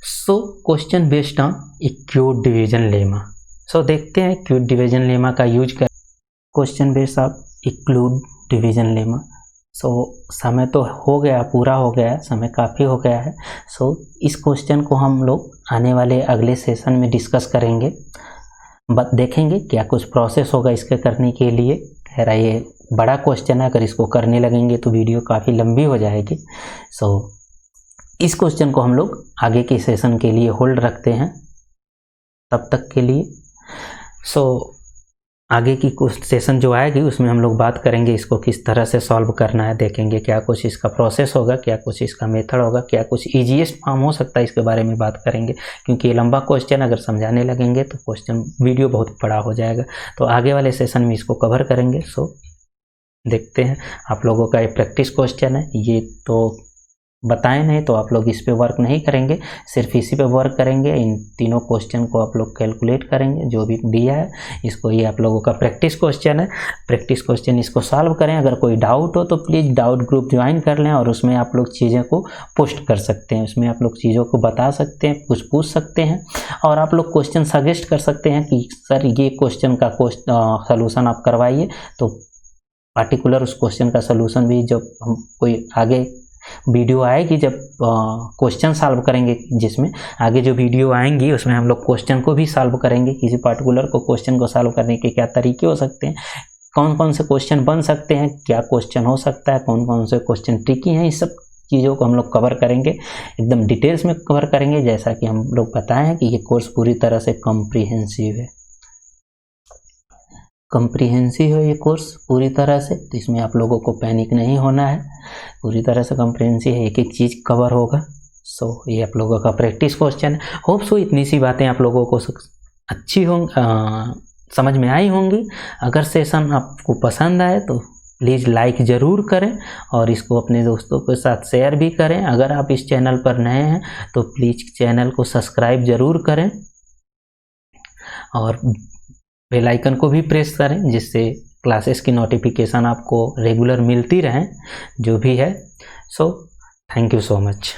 So question based on Euclid division lemma. So देखते हैं एक्यूट डिवीजन लेमा का यूज कर question based of Euclid division lemma. So समय तो हो गया, पूरा हो गया, समय काफ़ी हो गया है। सो इस क्वेश्चन को हम लोग आने वाले अगले सेशन में डिस्कस करेंगे, देखेंगे क्या कुछ प्रोसेस होगा इसके करने के लिए। कह रहा ये बड़ा क्वेश्चन है, अगर इसको करने लगेंगे तो वीडियो काफ़ी लंबी हो जाएगी। सो इस क्वेश्चन को हम लोग आगे के सेशन के लिए होल्ड रखते हैं तब तक के लिए। सो आगे की कुछ सेशन जो आएगी उसमें हम लोग बात करेंगे इसको किस तरह से सॉल्व करना है, देखेंगे क्या कुछ इसका प्रोसेस होगा, क्या कुछ इसका मेथड होगा, क्या कुछ ईजीएस्ट फॉर्म हो सकता है, इसके बारे में बात करेंगे। क्योंकि ये लंबा क्वेश्चन अगर समझाने लगेंगे तो क्वेश्चन वीडियो बहुत बड़ा हो जाएगा, तो आगे वाले सेशन में इसको कवर करेंगे। सो देखते हैं। आप लोगों का ये प्रैक्टिस क्वेश्चन है, ये तो बताएं नहीं तो आप लोग इस पे वर्क नहीं करेंगे, सिर्फ इसी पे वर्क करेंगे। इन तीनों क्वेश्चन को आप लोग कैलकुलेट करेंगे जो भी दिया है इसको। ये आप लोगों का प्रैक्टिस क्वेश्चन है, प्रैक्टिस क्वेश्चन इसको सॉल्व करें। अगर कोई डाउट हो तो प्लीज़ डाउट ग्रुप ज्वाइन कर लें और उसमें आप लोग चीज़ों को पोस्ट कर सकते हैं, उसमें आप लोग चीज़ों को बता सकते हैं, कुछ पूछ सकते हैं और आप लोग क्वेश्चन सजेस्ट कर सकते हैं कि सर ये क्वेश्चन का सलूशन आप करवाइए। तो पार्टिकुलर उस क्वेश्चन का सलूशन भी जब हम कोई आगे वीडियो आएगी, जब क्वेश्चन सॉल्व करेंगे, जिसमें आगे जो वीडियो आएंगी उसमें हम लोग क्वेश्चन को भी सॉल्व करेंगे। किसी पार्टिकुलर को क्वेश्चन को सॉल्व करने के क्या तरीके हो सकते हैं, कौन कौन से क्वेश्चन बन सकते हैं, क्या क्वेश्चन हो सकता है, कौन कौन से क्वेश्चन ट्रिकी हैं, इस सब चीज़ों को हम लोग कवर करेंगे, एकदम डिटेल्स में कवर करेंगे। जैसा कि हम लोग बताएं हैं कि ये कोर्स पूरी तरह से कॉम्प्रिहेंसिव है, कॉम्प्रिहेंसिव है ये कोर्स पूरी तरह से। तो इसमें आप लोगों को पैनिक नहीं होना है, पूरी तरह से कॉम्प्रिहेंसिव है, एक एक चीज़ कवर होगा। सो ये आप लोगों का प्रैक्टिस क्वेश्चन है। होप सो इतनी सी बातें आप लोगों को अच्छी समझ में आई होंगी। अगर सेशन आपको पसंद आए तो प्लीज़ लाइक ज़रूर करें और इसको अपने दोस्तों के साथ शेयर भी करें। अगर आप इस चैनल पर नए हैं तो प्लीज़ चैनल को सब्सक्राइब ज़रूर करें और बेल आइकन को भी प्रेस करें, जिससे क्लासेस की नोटिफिकेशन आपको रेगुलर मिलती रहें जो भी है। So thank you so much.